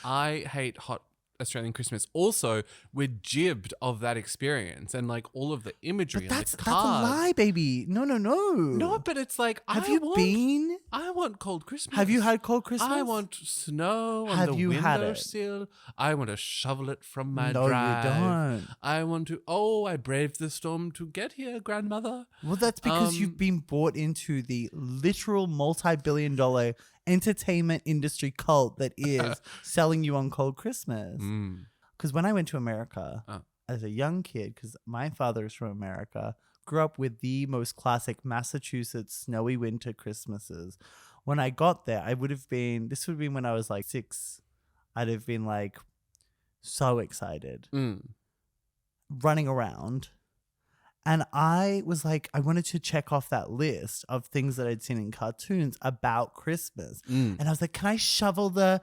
I hate hot Australian Christmas. Also, we're jibbed of that experience and like all of the imagery But and that's the a cards. lie, baby. No. No, but it's like Have you been? I want cold Christmas. Have you had cold Christmas? I want snow on Have the you had it? windowsill. I want to shovel it from my No, drive. you don't. I want to. Oh, I braved the storm to get here, grandmother. Well, that's because you've Um, been bought into the literal multi-billion-dollar entertainment industry cult that is selling you on cold Christmas. Because when I went to America as a young kid, because my father is from America, grew up with the most classic Massachusetts snowy winter Christmases. When I got there, this would have been when I was like 6. I'd have been like so excited, running around. And I was like, I wanted to check off that list of things that I'd seen in cartoons about Christmas. And I was like, can I shovel the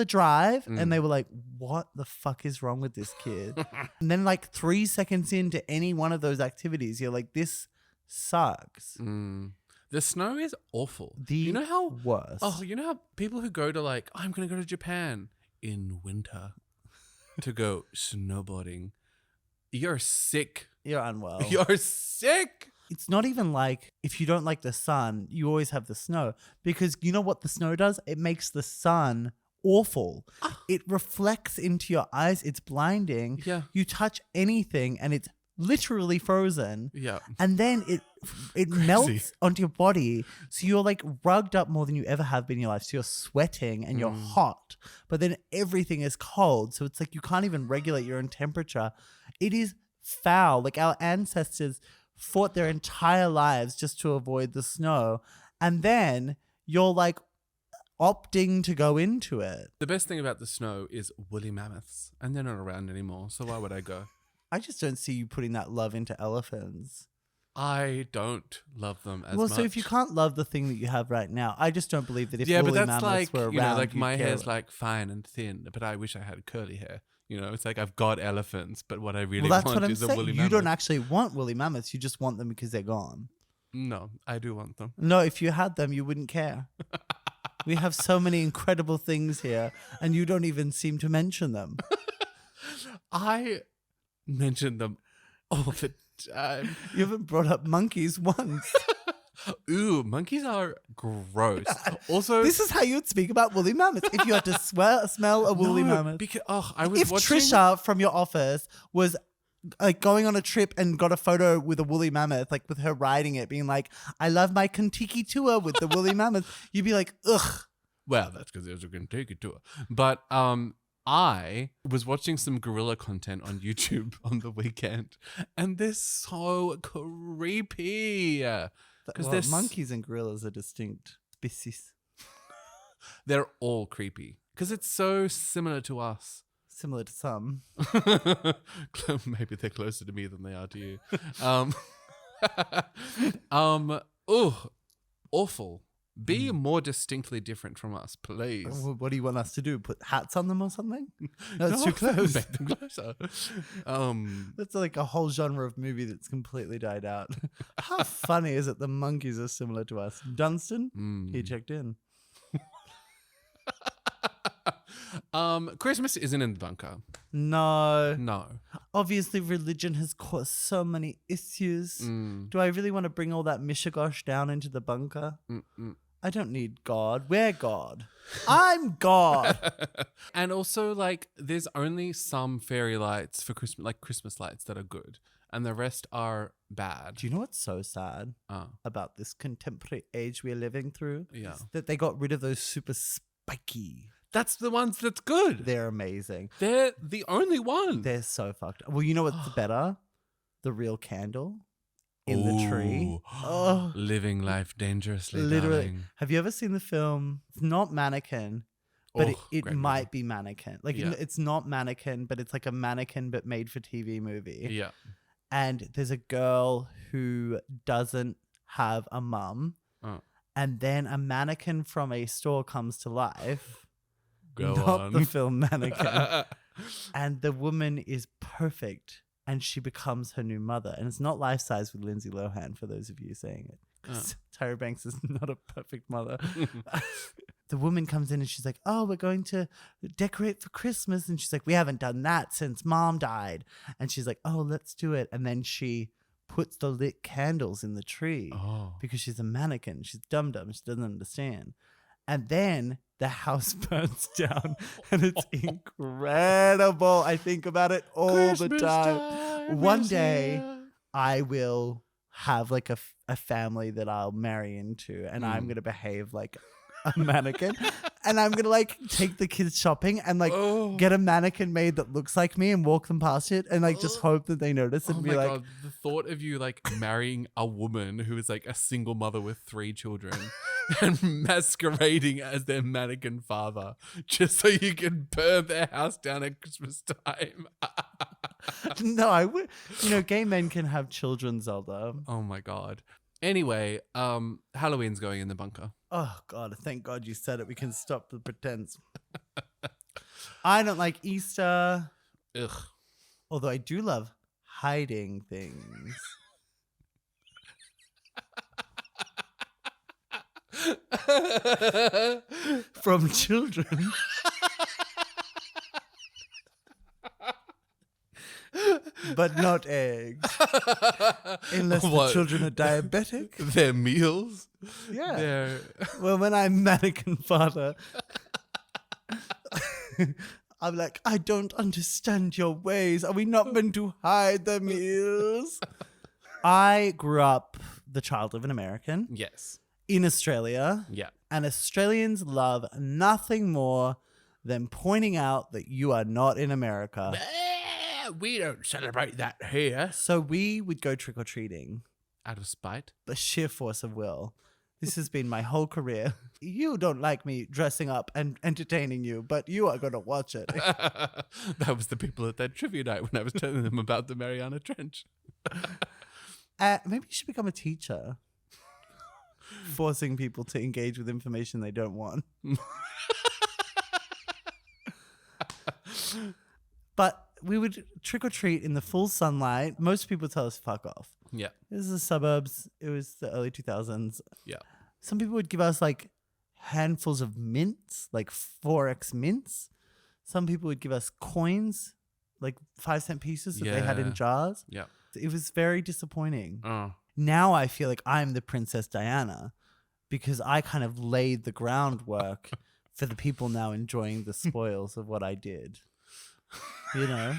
drive? And they were like, what the fuck is wrong with this kid? And then like 3 seconds into any one of those activities, you're like, this sucks. The snow is awful. You know how worse. Oh, you know how people who go to like, I'm going to go to Japan in winter to go snowboarding. You're sick. You're unwell. You're sick. It's not even like if you don't like the sun, you always have the snow. Because you know what the snow does? It makes the sun awful. It reflects into your eyes. It's blinding. Yeah. You touch anything and it's literally frozen. Yeah. And then it melts onto your body. So you're like rugged up more than you ever have been in your life. So you're sweating and you're hot. But then everything is cold. So it's like you can't even regulate your own temperature. It is foul. Like our ancestors fought their entire lives just to avoid the snow. And then you're like opting to go into it. The best thing about the snow is woolly mammoths. And they're not around anymore. So why would I go? I just don't see you putting that love into elephants. I don't love them as well, much. so if you can't love the thing that you have right now, I just don't believe that if but woolly that's mammoths like, were around, you know, like you'd my care. hair's like fine and thin, but I wish I had curly hair. You know, it's like I've got elephants, but what I really Well, that's want what I'm is a saying. woolly You mammoth. don't actually want woolly mammoths. You just want them because they're gone. No, I do want them. No, if you had them, you wouldn't care. We have so many incredible things here, and you don't even seem to mention them. I mention them all the time. You haven't brought up monkeys once. Ooh, monkeys are gross. Also, This is how you would speak about woolly mammoths. If you had to smell a woolly mammoth. Because I was If watching. Trisha from your office was like going on a trip and got a photo with a woolly mammoth, like with her riding it, being like, I love my Kentucky tour with the woolly mammoth, you'd be like, ugh. Well, that's because it was a Kentucky tour. But I was watching some gorilla content on YouTube on the weekend, and they're so creepy. Because Well, monkeys and gorillas are distinct species. They're all creepy because it's so similar to us. Similar to some. Maybe they're closer to me than they are to you. Awful. Be more distinctly different from us, please. What do you want us to do? Put hats on them or something? No, it's too close. Make them closer. That's like a whole genre of movie that's completely died out. How funny is it the monkeys are similar to us? Dunstan? He checked in. Christmas isn't in the bunker. No. No. Obviously, religion has caused so many issues. Do I really want to bring all that mishigosh down into the bunker? I don't need God. We're God. I'm God. And also, like, there's only some fairy lights for Christmas, like Christmas lights that are good, and the rest are bad. Do you know what's so sad about this contemporary age we're living through? Yeah. That they got rid of those super spiky. That's the ones that's good. They're amazing. They're the only one. They're so fucked. Well, you know what's better? The real candle in the tree. Oh, Living life dangerously, literally. darling. Have you ever seen the film? It's not Mannequin, but it great might movie. be Mannequin. Like Yeah. it's not Mannequin, but it's like a Mannequin but made for TV movie. Yeah. And there's a girl who doesn't have a mum, and then a mannequin from a store comes to life. Go not on. the film Mannequin. And the woman is perfect, and she becomes her new mother. And it's not Life Size with Lindsay Lohan, for those of you saying it. 'Cause Tyra Banks is not a perfect mother. The woman comes in and she's like, oh, we're going to decorate for Christmas. And she's like, we haven't done that since mom died. And she's like, oh, let's do it. And then she puts the lit candles in the tree because she's a mannequin. She's dumb. She doesn't understand. And then the house burns down, and it's incredible. I think about it all the time. One day I will have like a family that I'll marry into, and I'm going to behave like a mannequin, and I'm going to like take the kids shopping and like get a mannequin made that looks like me and walk them past it and like just hope that they notice and Oh be my like, God, the thought of you like marrying a woman who is like a single mother with 3 children and masquerading as their mannequin father just so you can burn their house down at Christmas time. No, I would. You know, gay men can have children, Zelda. Oh my God. Anyway, Halloween's going in the bunker. Oh God! Thank God you said it. We can stop the pretense. I don't like Easter, Ugh. although I do love hiding things. From children. But not eggs. Unless the children are diabetic. Their meals. Yeah. Their... Well, when I'm mannequin father, I'm like, I don't understand your ways. Are we not meant to hide the meals? I grew up the child of an American Yes. in Australia. Yeah. And Australians love nothing more than pointing out that you are not in America. We don't celebrate that here. So we would go trick-or-treating. Out of spite. The sheer force of will. This has been my whole career. You don't like me dressing up and entertaining you, but you are going to watch it. That was the people at that trivia night when I was telling them about the Mariana Trench. Maybe you should become a teacher. Forcing people to engage with information they don't want. But we would trick or treat in the full sunlight. Most people tell us fuck off. Yeah. It was the suburbs. It was the early 2000s. Yeah. Some people would give us like handfuls of mints, like 4x mints. Some people would give us coins, like 5-cent pieces that they had in jars. Yeah. It was very disappointing. Oh. Now I feel like I'm the Princess Diana because I kind of laid the groundwork for the people now enjoying the spoils of what I did. You know?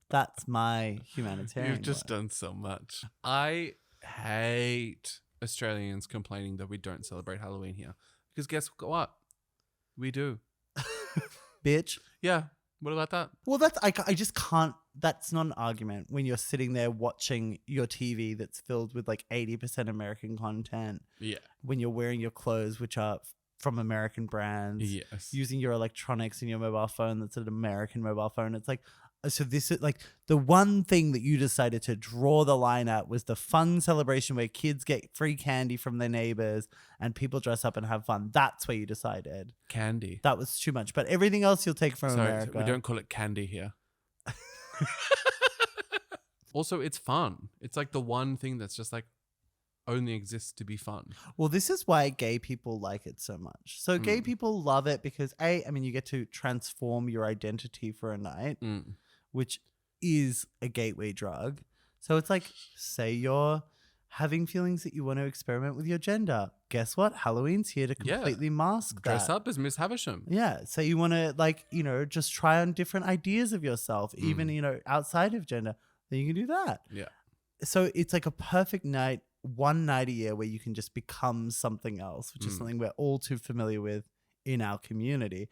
That's my humanitarian You've just work. done so much. I hate Australians complaining that we don't celebrate Halloween here. Because guess what? We do. Bitch. Yeah. What about that? Well, that's I just can't. That's not an argument when you're sitting there watching your TV that's filled with like 80% American content. Yeah. When you're wearing your clothes, which are from American brands. Yes. Using your electronics and your mobile phone that's an American mobile phone. It's like, so this is like the one thing that you decided to draw the line at was the fun celebration where kids get free candy from their neighbors and people dress up and have fun. That's where you decided. Candy. That was too much. But everything else you'll take from Sorry, America. we don't call it candy here. Also, it's fun. It's like the one thing that's just like only exists to be fun. Well, this is why gay people like it so much. So gay people love it because I mean, you get to transform your identity for a night, which is a gateway drug. So it's like, say you're having feelings that you want to experiment with your gender. Guess what? Halloween's here to completely mask that. Dress up as Miss Havisham. Yeah. So you want to like, you know, just try on different ideas of yourself, even, you know, outside of gender. Then you can do that. Yeah. So it's like a perfect night, one night a year where you can just become something else, which is something we're all too familiar with in our community.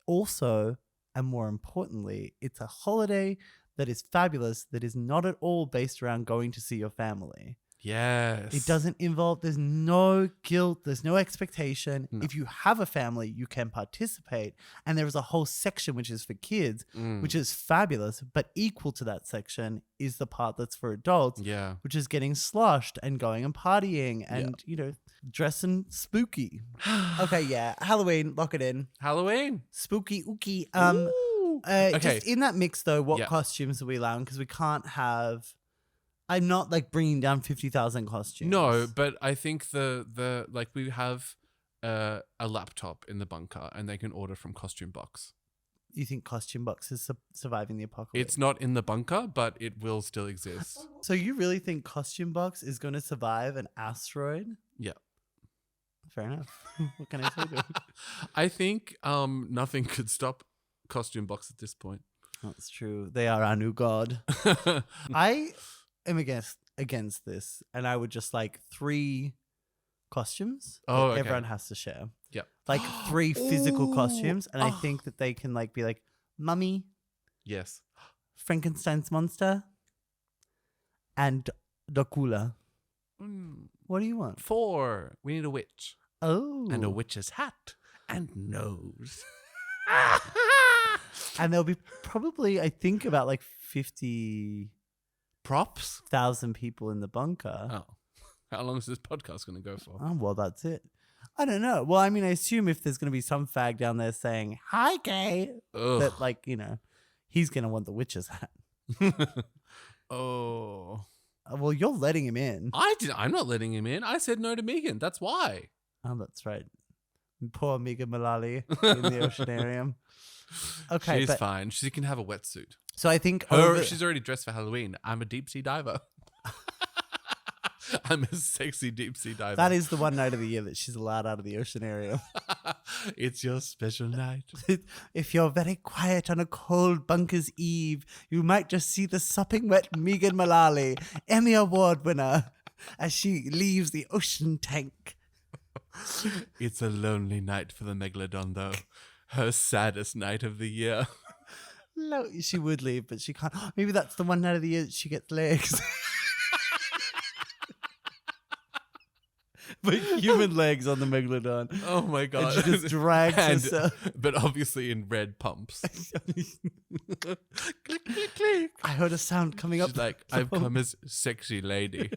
Also, and more importantly, it's a holiday that is fabulous, that is not at all based around going to see your family. Yes. It doesn't involve, there's no guilt, there's no expectation. No. If you have a family, you can participate. And there is a whole section which is for kids, which is fabulous. But equal to that section is the part that's for adults, which is getting sloshed and going and partying and, you know, dressing spooky. Okay, yeah. Halloween, lock it in. Halloween. Spooky, ooky. Okay. Just in that mix, though, what costumes are we allowing? Because we can't have... I'm not like bringing down 50,000 costumes. No, but I think the like we have a laptop in the bunker and they can order from Costume Box. You think Costume Box is surviving the apocalypse? It's not in the bunker, but it will still exist. So you really think Costume Box is going to survive an asteroid? Yeah. Fair enough. What can I say to it? I think nothing could stop Costume Box at this point. That's true. They are our new god. I am against this, and I would just like 3 costumes that everyone has to share. Yeah. Like 3 physical costumes, and I think that they can like be like Mummy, Yes. Frankenstein's monster, and Dracula. What do you want? 4. We need a witch. Oh. And a witch's hat and nose. And there'll be probably, I think, about like 50,000 Props? people in the bunker. Oh. How long is this podcast going to go for? Oh, well, that's it. I don't know. Well, I mean, I assume if there's going to be some fag down there saying, hi, gay, Ugh. that, like, you know, he's going to want the witch's hat. Oh. Well, you're letting him in. I'm not letting him in. I said no to Megan. That's why. Oh, that's right. Poor Megan Mullally in the oceanarium. Okay, She's but fine. She can have a wetsuit. so I think She's already dressed for Halloween. I'm a deep sea diver. I'm a sexy deep sea diver. that is the one night of the year that she's allowed out of the oceanarium. It's your special night. If you're very quiet on a cold bunker's eve, you might just see the sopping wet Megan Mullally, Emmy Award winner, as she leaves the ocean tank. It's a lonely night for the Megalodon, though. Her saddest night of the year. No, she would leave, but she can't. Maybe that's the one night of the year that she gets legs. But human legs on the Megalodon. Oh my god. And she just drags herself. But obviously in red pumps. Click, click, click. I heard a sound coming up. She's like, I've come as sexy lady.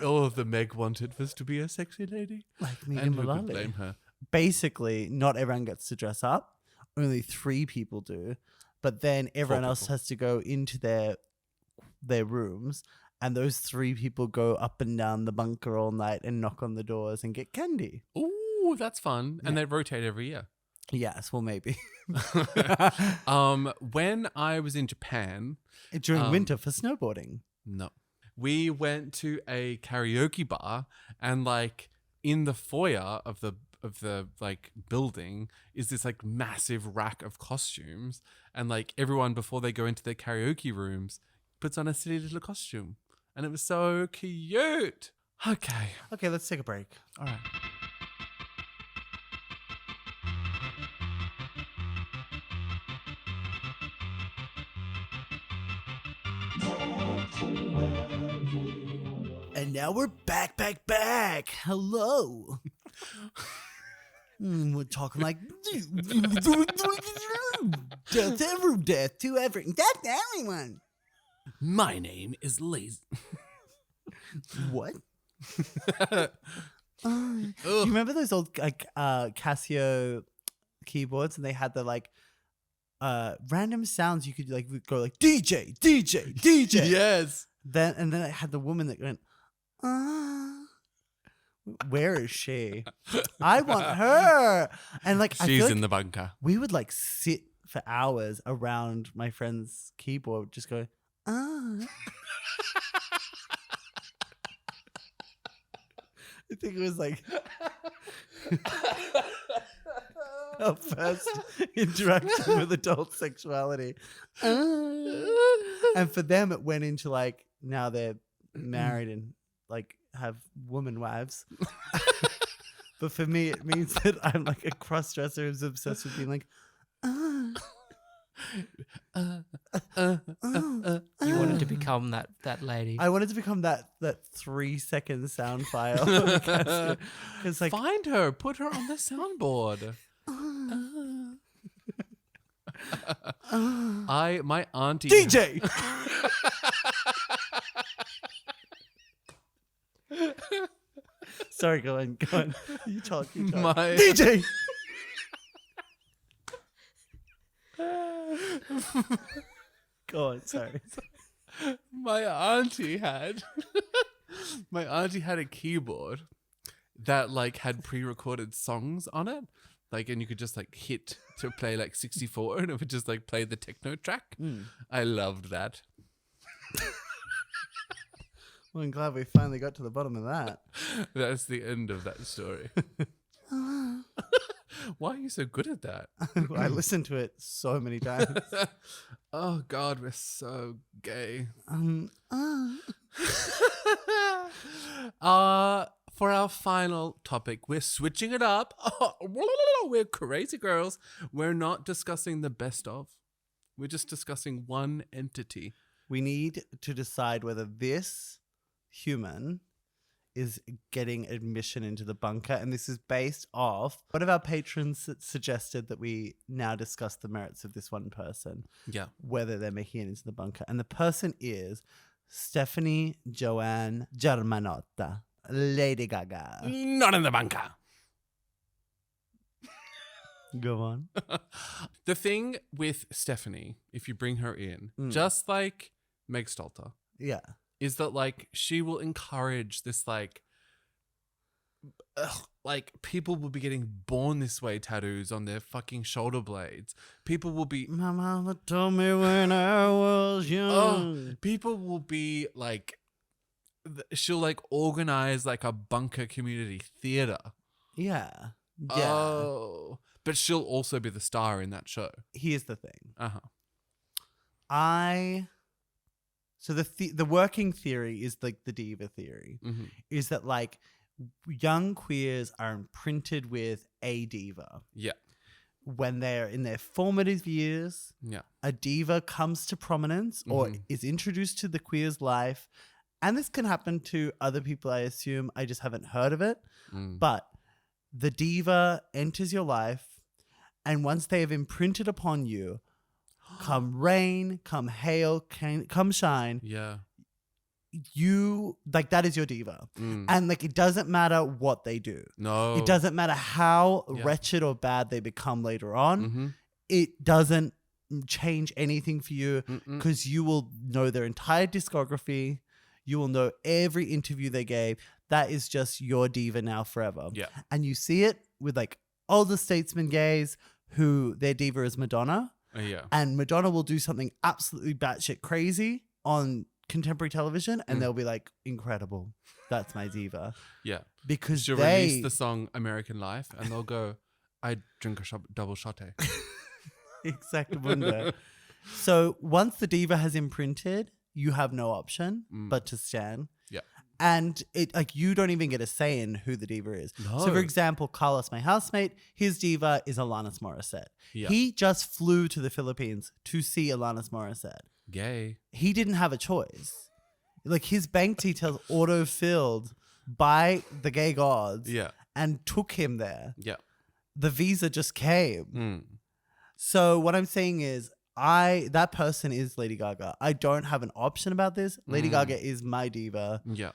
All the Meg wanted was to be a sexy lady. Like Megan And who could Mullally. blame her? Basically, not everyone gets to dress up. Only 3 people do. But then everyone else people. has to go into their rooms. And those 3 people go up and down the bunker all night and knock on the doors and get candy. Ooh, that's fun. And they rotate every year. Yes, well, maybe. When I was in Japan, During winter for snowboarding. no, we went to a karaoke bar, and like in the foyer of the like building is this like massive rack of costumes, and like everyone before they go into their karaoke rooms puts on a silly little costume, and it was so cute. Okay. Okay, let's take a break. All right. And now we're back. Hello. We're talking like death to everyone. My name is Lazy. What? You remember those old like Casio keyboards, and they had the like random sounds you could like go like DJ. Yes. Then it had the woman that went, where is she? I want her. And like I She's feel like in the bunker. we would like sit for hours around my friend's keyboard, just going, I think it was like our first interaction with adult sexuality. And for them, it went into like, now they're married and like have woman wives. But for me, it means that I'm like a cross-dresser who's obsessed with being like, You wanted to become that lady. I wanted to become that 3-second sound file. It's like, Find her. Put her on the soundboard. My auntie. DJ! Sorry, go on. You talk. My DJ! Go on, sorry. my auntie had a keyboard that like had pre-recorded songs on it, like, and you could just like hit to play like 64, and it would just like play the techno track. I loved that. Well, I'm glad we finally got to the bottom of that. That's the end of that story. Why are you so good at that? I listened to it so many times. Oh God, we're so gay. For our final topic, we're switching it up. We're crazy girls. We're not discussing the best of. We're just discussing one entity. We need to decide whether this human is getting admission into the bunker. And this is based off one of our patrons that suggested that we now discuss the merits of this one person, Yeah. whether they're making it into the bunker. And the person is Stephanie Joanne Germanotta, Lady Gaga. Not in the bunker. Go on. The thing with Stephanie, if you bring her in, just like Meg Stalter, Yeah. is that like she will encourage this like people will be getting born this way tattoos on their fucking shoulder blades. People will be My mama told me when I was young. people will be like she'll like organize like a bunker community theater. Yeah. Yeah. Oh. But she'll also be the star in that show. Here's the thing. Uh-huh. So the working theory is like the Diva Theory, Mm-hmm. is that like young queers are imprinted with a diva. Yeah. When they're in their formative years, Yeah. a diva comes to prominence or is introduced to the queer's life. And this can happen to other people, I assume. I just haven't heard of it. But the diva enters your life, and once they have imprinted upon you, come rain, come hail, come shine, Yeah. you like that is your diva. And like it doesn't matter what they do. No. It doesn't matter how wretched or bad they become later on. Mm-hmm. It doesn't change anything for you because you will know their entire discography. You will know every interview they gave. That is just your diva now forever. Yeah. And you see it with like older statesman gays who their diva is Madonna. Yeah. And Madonna will do something absolutely batshit crazy on contemporary television and they'll be like, incredible. That's my diva. Yeah. Because She'll release the song American Life and they'll go, I drink a double shotty. Exactly. So once the diva has imprinted, you have no option but to stan. Yeah. And it like you don't even get a say in who the diva is. No. So for example, Carlos, my housemate, his diva is Alanis Morissette. Yeah. He just flew to the Philippines to see Alanis Morissette. Gay. He didn't have a choice. Like his bank details auto-filled by the gay gods and took him there. Yeah. The visa just came. So what I'm saying is that person is Lady Gaga. I don't have an option about this. Lady Gaga is my diva. Yeah.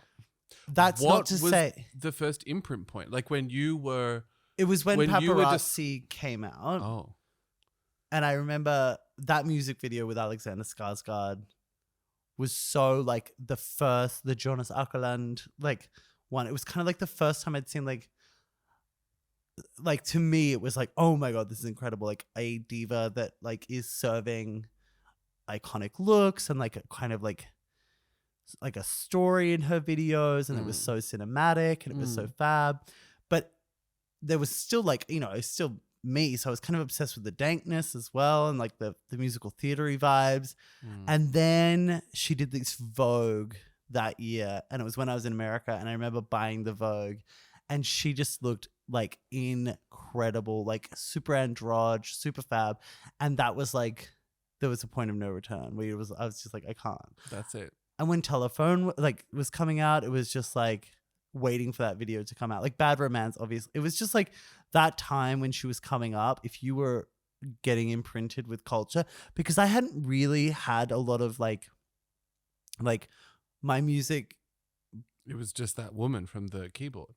That's What not to was say. the first imprint point? Like when you were... It was when you were Paparazzi came out. Oh. And I remember that music video with Alexander Skarsgård was so like the Jonas Åkerlund like one. It was kind of like the first time I'd seen like to me it was like, oh my God, this is incredible. Like a diva that like is serving iconic looks and like a kind of like a story in her videos, and it was so cinematic and it was so fab. But there was still like, you know, it's still me, so I was kind of obsessed with the dankness as well and like the musical theatery vibes. And then she did this Vogue that year, and it was when I was in America, and I remember buying the Vogue, and she just looked like incredible, like super androgyne, super fab. And that was like, there was a point of no return where I was just like, I can't. That's it. And when Telephone like was coming out, it was just like waiting for that video to come out. Like Bad Romance, obviously. It was just like that time when she was coming up, if you were getting imprinted with culture, because I hadn't really had a lot of like my music. It was just that woman from the keyboard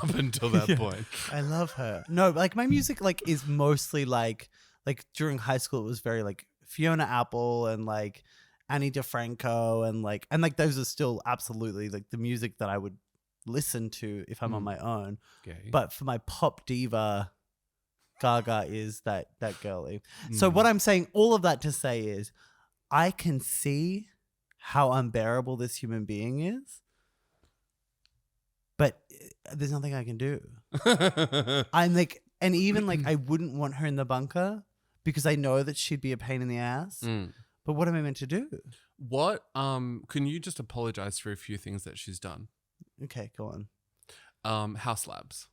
up until that point. I love her. No, like my music like is mostly like during high school, it was very like Fiona Apple and like Annie DeFranco and like those are still absolutely like the music that I would listen to if I'm on my own. Gay. But for my pop diva, Gaga is that girly. So what I'm saying, all of that to say is, I can see how unbearable this human being is, but there's nothing I can do. I'm like, and even like I wouldn't want her in the bunker because I know that she'd be a pain in the ass. But what am I meant to do? What can you just apologize for a few things that she's done? Okay, go on. House Labs.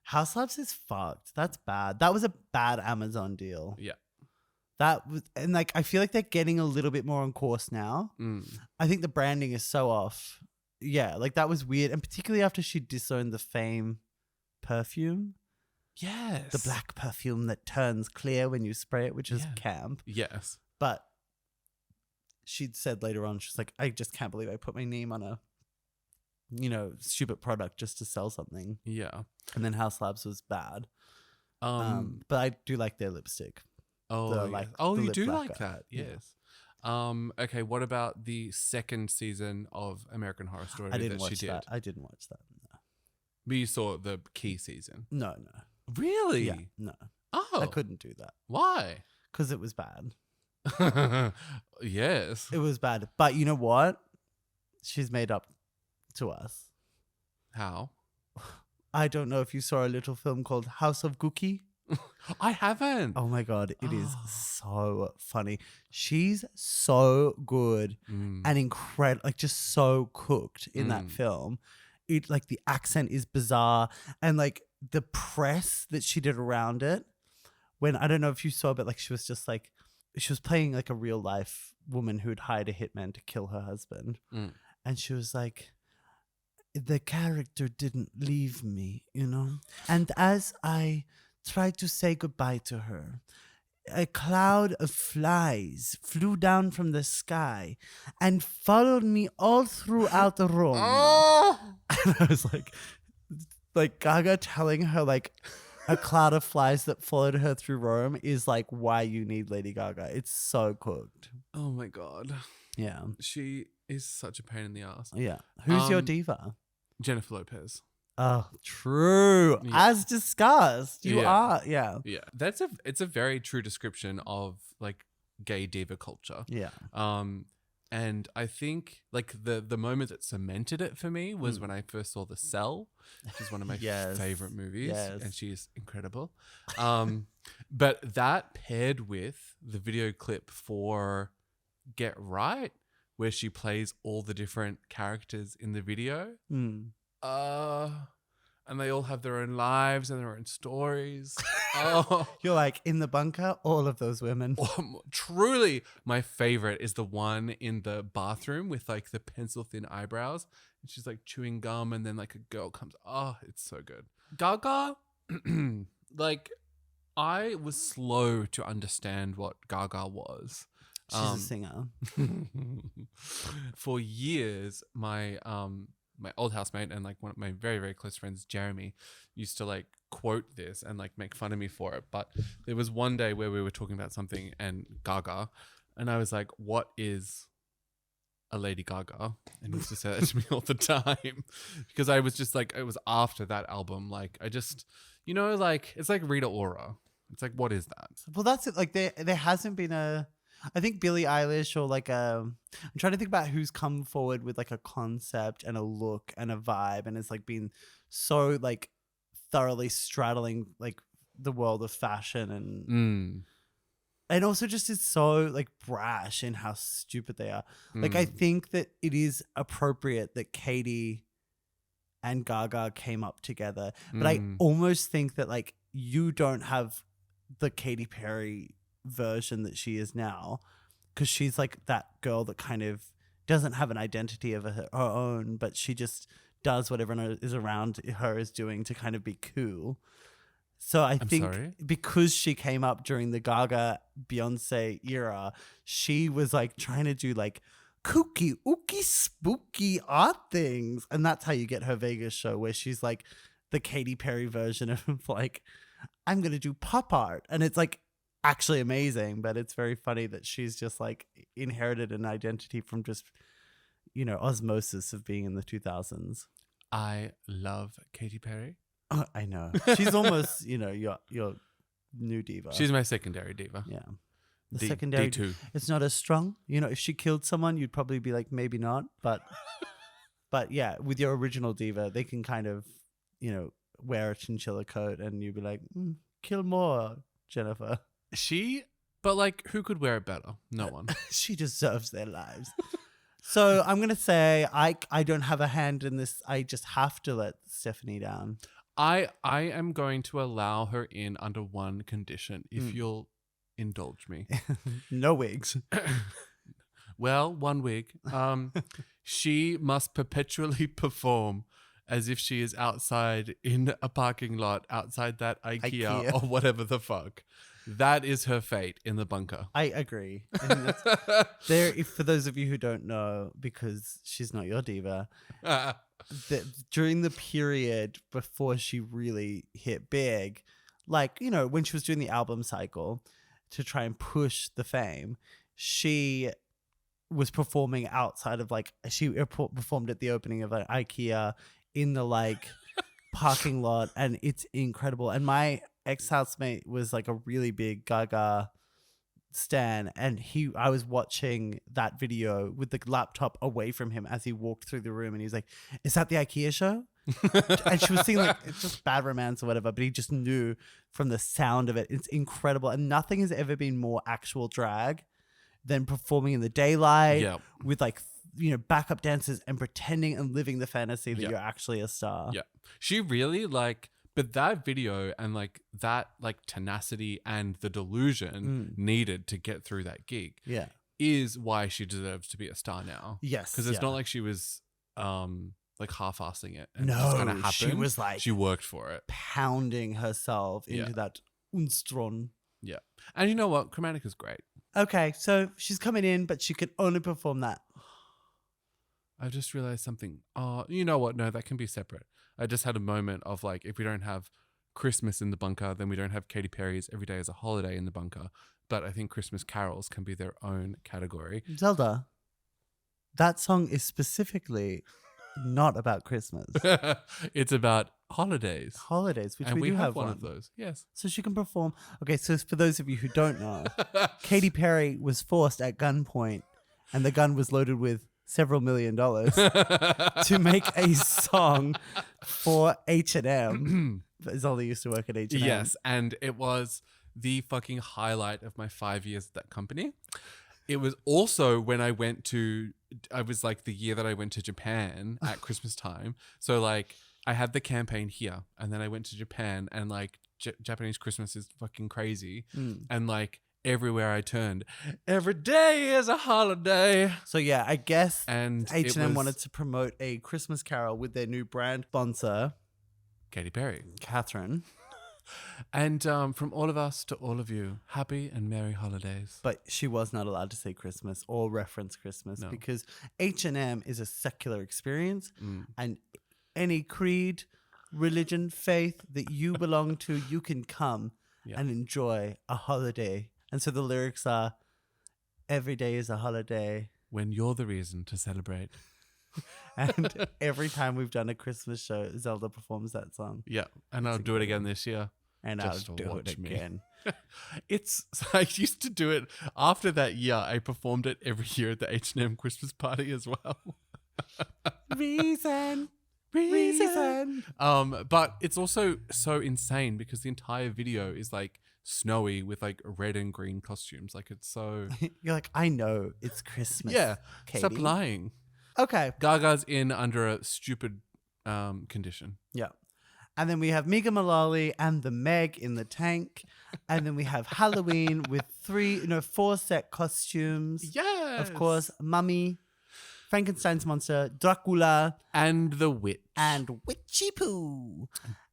House Labs is fucked. That's bad. That was a bad Amazon deal. Yeah. That was, and like I feel like they're getting a little bit more on course now. I think the branding is so off. Yeah, like that was weird. And particularly after she disowned the Fame perfume, Yes. the black perfume that turns clear when you spray it, which is Yeah. camp. Yes. But she'd said later on, she's like, I just can't believe I put my name on a, stupid product just to sell something. Yeah. And then House Labs was bad. Um. But I do like their lipstick. Oh, the, yes. like, Oh, the you lip do like lacquer. that. Yeah. Yes. Okay. What about the second season of American Horror Story I didn't that she watch did? that. I didn't watch that. But you saw the key season. No. Really? Yeah, no. Oh. I couldn't do that Why? because it was bad. Yes. It was bad. But you know what? She's made up to us. How? I don't know if you saw a little film called House of Gucci. I haven't. Oh my God, it is Oh. so funny. She's so good Mm. and incredible, like just so cooked in that film. It like the accent is bizarre and like the press that she did around it. When I don't know if you saw, but like she was just like she was playing like a real life woman who'd hired a hitman to kill her husband, and she was like, the character didn't leave me, and as I tried to say goodbye to her, a cloud of flies flew down from the sky and followed me all throughout the room. And I was like Gaga telling her like a cloud of flies that followed her through Rome is like why you need Lady Gaga. It's so cooked. Oh my God. Yeah. She is such a pain in the ass. Yeah. Who's your Um, diva? Jennifer Lopez. Oh, true. Yeah. As discussed. You Yeah. are. Yeah. Yeah. It's a very true description of like gay diva culture. Yeah. And I think like the moment that cemented it for me was when I first saw The Cell, which is one of my Yes. favorite movies, Yes. and she's incredible. But that paired with the video clip for Get Right, where she plays all the different characters in the video, and they all have their own lives and their own stories. Oh. You're like in the bunker, all of those women. Truly, my favorite is the one in the bathroom with like the pencil thin eyebrows, and she's like chewing gum, and then like a girl comes. Oh, it's so good. Gaga, like I was slow to understand what Gaga was. She's a singer. For years, my old housemate and like one of my very, very close friends, Jeremy, used to like quote this and like make fun of me for it. But there was one day where we were talking about something and Gaga, and I was like, what is a Lady Gaga? And he used to say that to me all the time because I was just like, it was after that album. Like I just, like it's like Rita Ora. It's like, what is that? Well, that's it. Like there hasn't been I think Billie Eilish or like I'm trying to think about who's come forward with like a concept and a look and a vibe and it's like been so like thoroughly straddling like the world of fashion and also just is so like brash in how stupid they are. Like I think that it is appropriate that Katie and Gaga came up together, but I almost think that like you don't have the Katy Perry version that she is now because she's like that girl that kind of doesn't have an identity of her own, but she just does what everyone is around her is doing to kind of be cool. So I think because she came up during the Gaga Beyonce era, she was like trying to do like kooky, ooky, spooky art things, and that's how you get her Vegas show where she's like the Katy Perry version of like, I'm gonna do pop art, and it's like actually amazing, but it's very funny that she's just like inherited an identity from just osmosis of being in the 2000s. I love Katy Perry. Oh, I know she's almost your new diva. She's my secondary diva. Yeah, the secondary D2. It's not as strong. If she killed someone, you'd probably be like maybe not, but yeah, with your original diva, they can kind of wear a chinchilla coat and you'd be like, kill more, Jennifer. But like, who could wear it better? No one. She deserves their lives. So I'm going to say I don't have a hand in this. I just have to let Stephanie down. I am going to allow her in under one condition, if you'll indulge me. No wigs. Well, 1 week. She must perpetually perform as if she is outside in a parking lot outside that IKEA. Or whatever the fuck. That is her fate in the bunker. I agree. And for those of you who don't know, because she's not your diva, during the period before she really hit big, like, you know, when she was doing the album cycle to try and push the fame, she was performing outside of, like, she performed at the opening of an IKEA in the, like, parking lot, and it's incredible. And my ex-housemate was like a really big Gaga stan, and I was watching that video with the laptop away from him as he walked through the room, and he was like, "Is that the IKEA show?" And she was singing like, it's just Bad Romance or whatever, but he just knew from the sound of it. It's incredible, and nothing has ever been more actual drag than performing in the daylight with, like, you know, backup dancers and pretending and living the fantasy that you're actually a star. Yeah, she really, like, but that video and, like, that, like, tenacity and the delusion needed to get through that gig is why she deserves to be a star now. Yes, because it's not like she was like half-assing it. And no, it's gonna happen. She was like, she worked for it, pounding herself into that unstron. Yeah, and you know what? Chromatic is great. Okay, so she's coming in, but she can only perform that. I've just realized something. Oh, you know what? No, that can be separate. I just had a moment of, like, if we don't have Christmas in the bunker, then we don't have Katy Perry's Every Day is a Holiday in the bunker. But I think Christmas carols can be their own category. Zelda, that song is specifically not about Christmas. It's about holidays. Holidays, which and we do have one of those. Yes. So she can perform. Okay, so for those of you who don't know, Katy Perry was forced at gunpoint, and the gun was loaded with several $1 million to make a song for H&M. Zelda used to work at H&M. Yes, and it was the fucking highlight of my 5 years at that company. It was also when I was like the year that I went to Japan at Christmas time. So, like, I had the campaign here, and then I went to Japan, and, like, Japanese Christmas is fucking crazy. And, like, everywhere I turned, every day is a holiday. So yeah, I guess and H&M wanted to promote a Christmas carol with their new brand sponsor, Katy Perry, Catherine. And from all of us to all of you, happy and merry holidays. But she was not allowed to say Christmas or reference Christmas because H&M is a secular experience, and any creed, religion, faith that you belong to, you can come and enjoy a holiday. And so the lyrics are, every day is a holiday. When you're the reason to celebrate. And every time we've done a Christmas show, Zelda performs that song. Yeah, and I'll do it again this year. And just I'll do it again. I used to do it after that year. I performed it every year at the H&M Christmas party as well. Reason. But it's also so insane because the entire video is, like, snowy with, like, red and green costumes. Like, it's so... You're like, I know it's Christmas. Yeah. Katie. Stop lying. Okay. Gaga's in under a stupid condition. Yeah. And then we have Megan Mullally and the Meg in the tank. And then we have Halloween with 4 set costumes. Yes. Of course, Mummy, Frankenstein's monster, Dracula. And the witch. And Witchy Poo.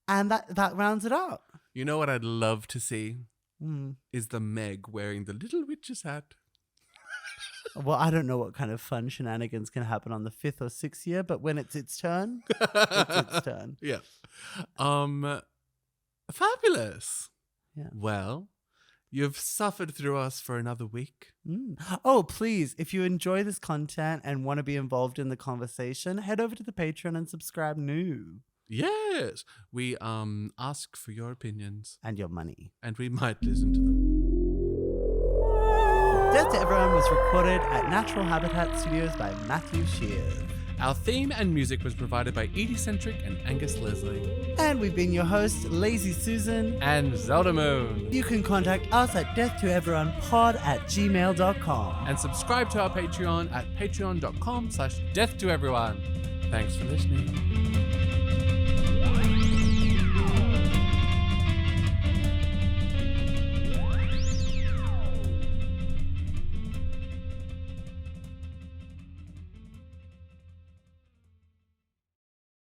And that rounds it up. You know what I'd love to see? Is the Meg wearing the little witch's hat. Well, I don't know what kind of fun shenanigans can happen on the 5th or 6th year, but when it's its turn, it's its turn. Yeah. Fabulous. Yeah. Well, you've suffered through us for another week. Oh, please, if you enjoy this content and want to be involved in the conversation, head over to the Patreon and subscribe new. Yes. We ask for your opinions. And your money. And we might listen to them. Death to Everyone was recorded at Natural Habitat Studios by Matthew Shears. Our theme and music was provided by Edie Centric and Angus Leslie. And we've been your hosts, Lazy Susan and Zelda Moon. You can contact us at deathtoeveryonepod@gmail.com. And subscribe to our Patreon at patreon.com/deathtoeveryone. Thanks for listening.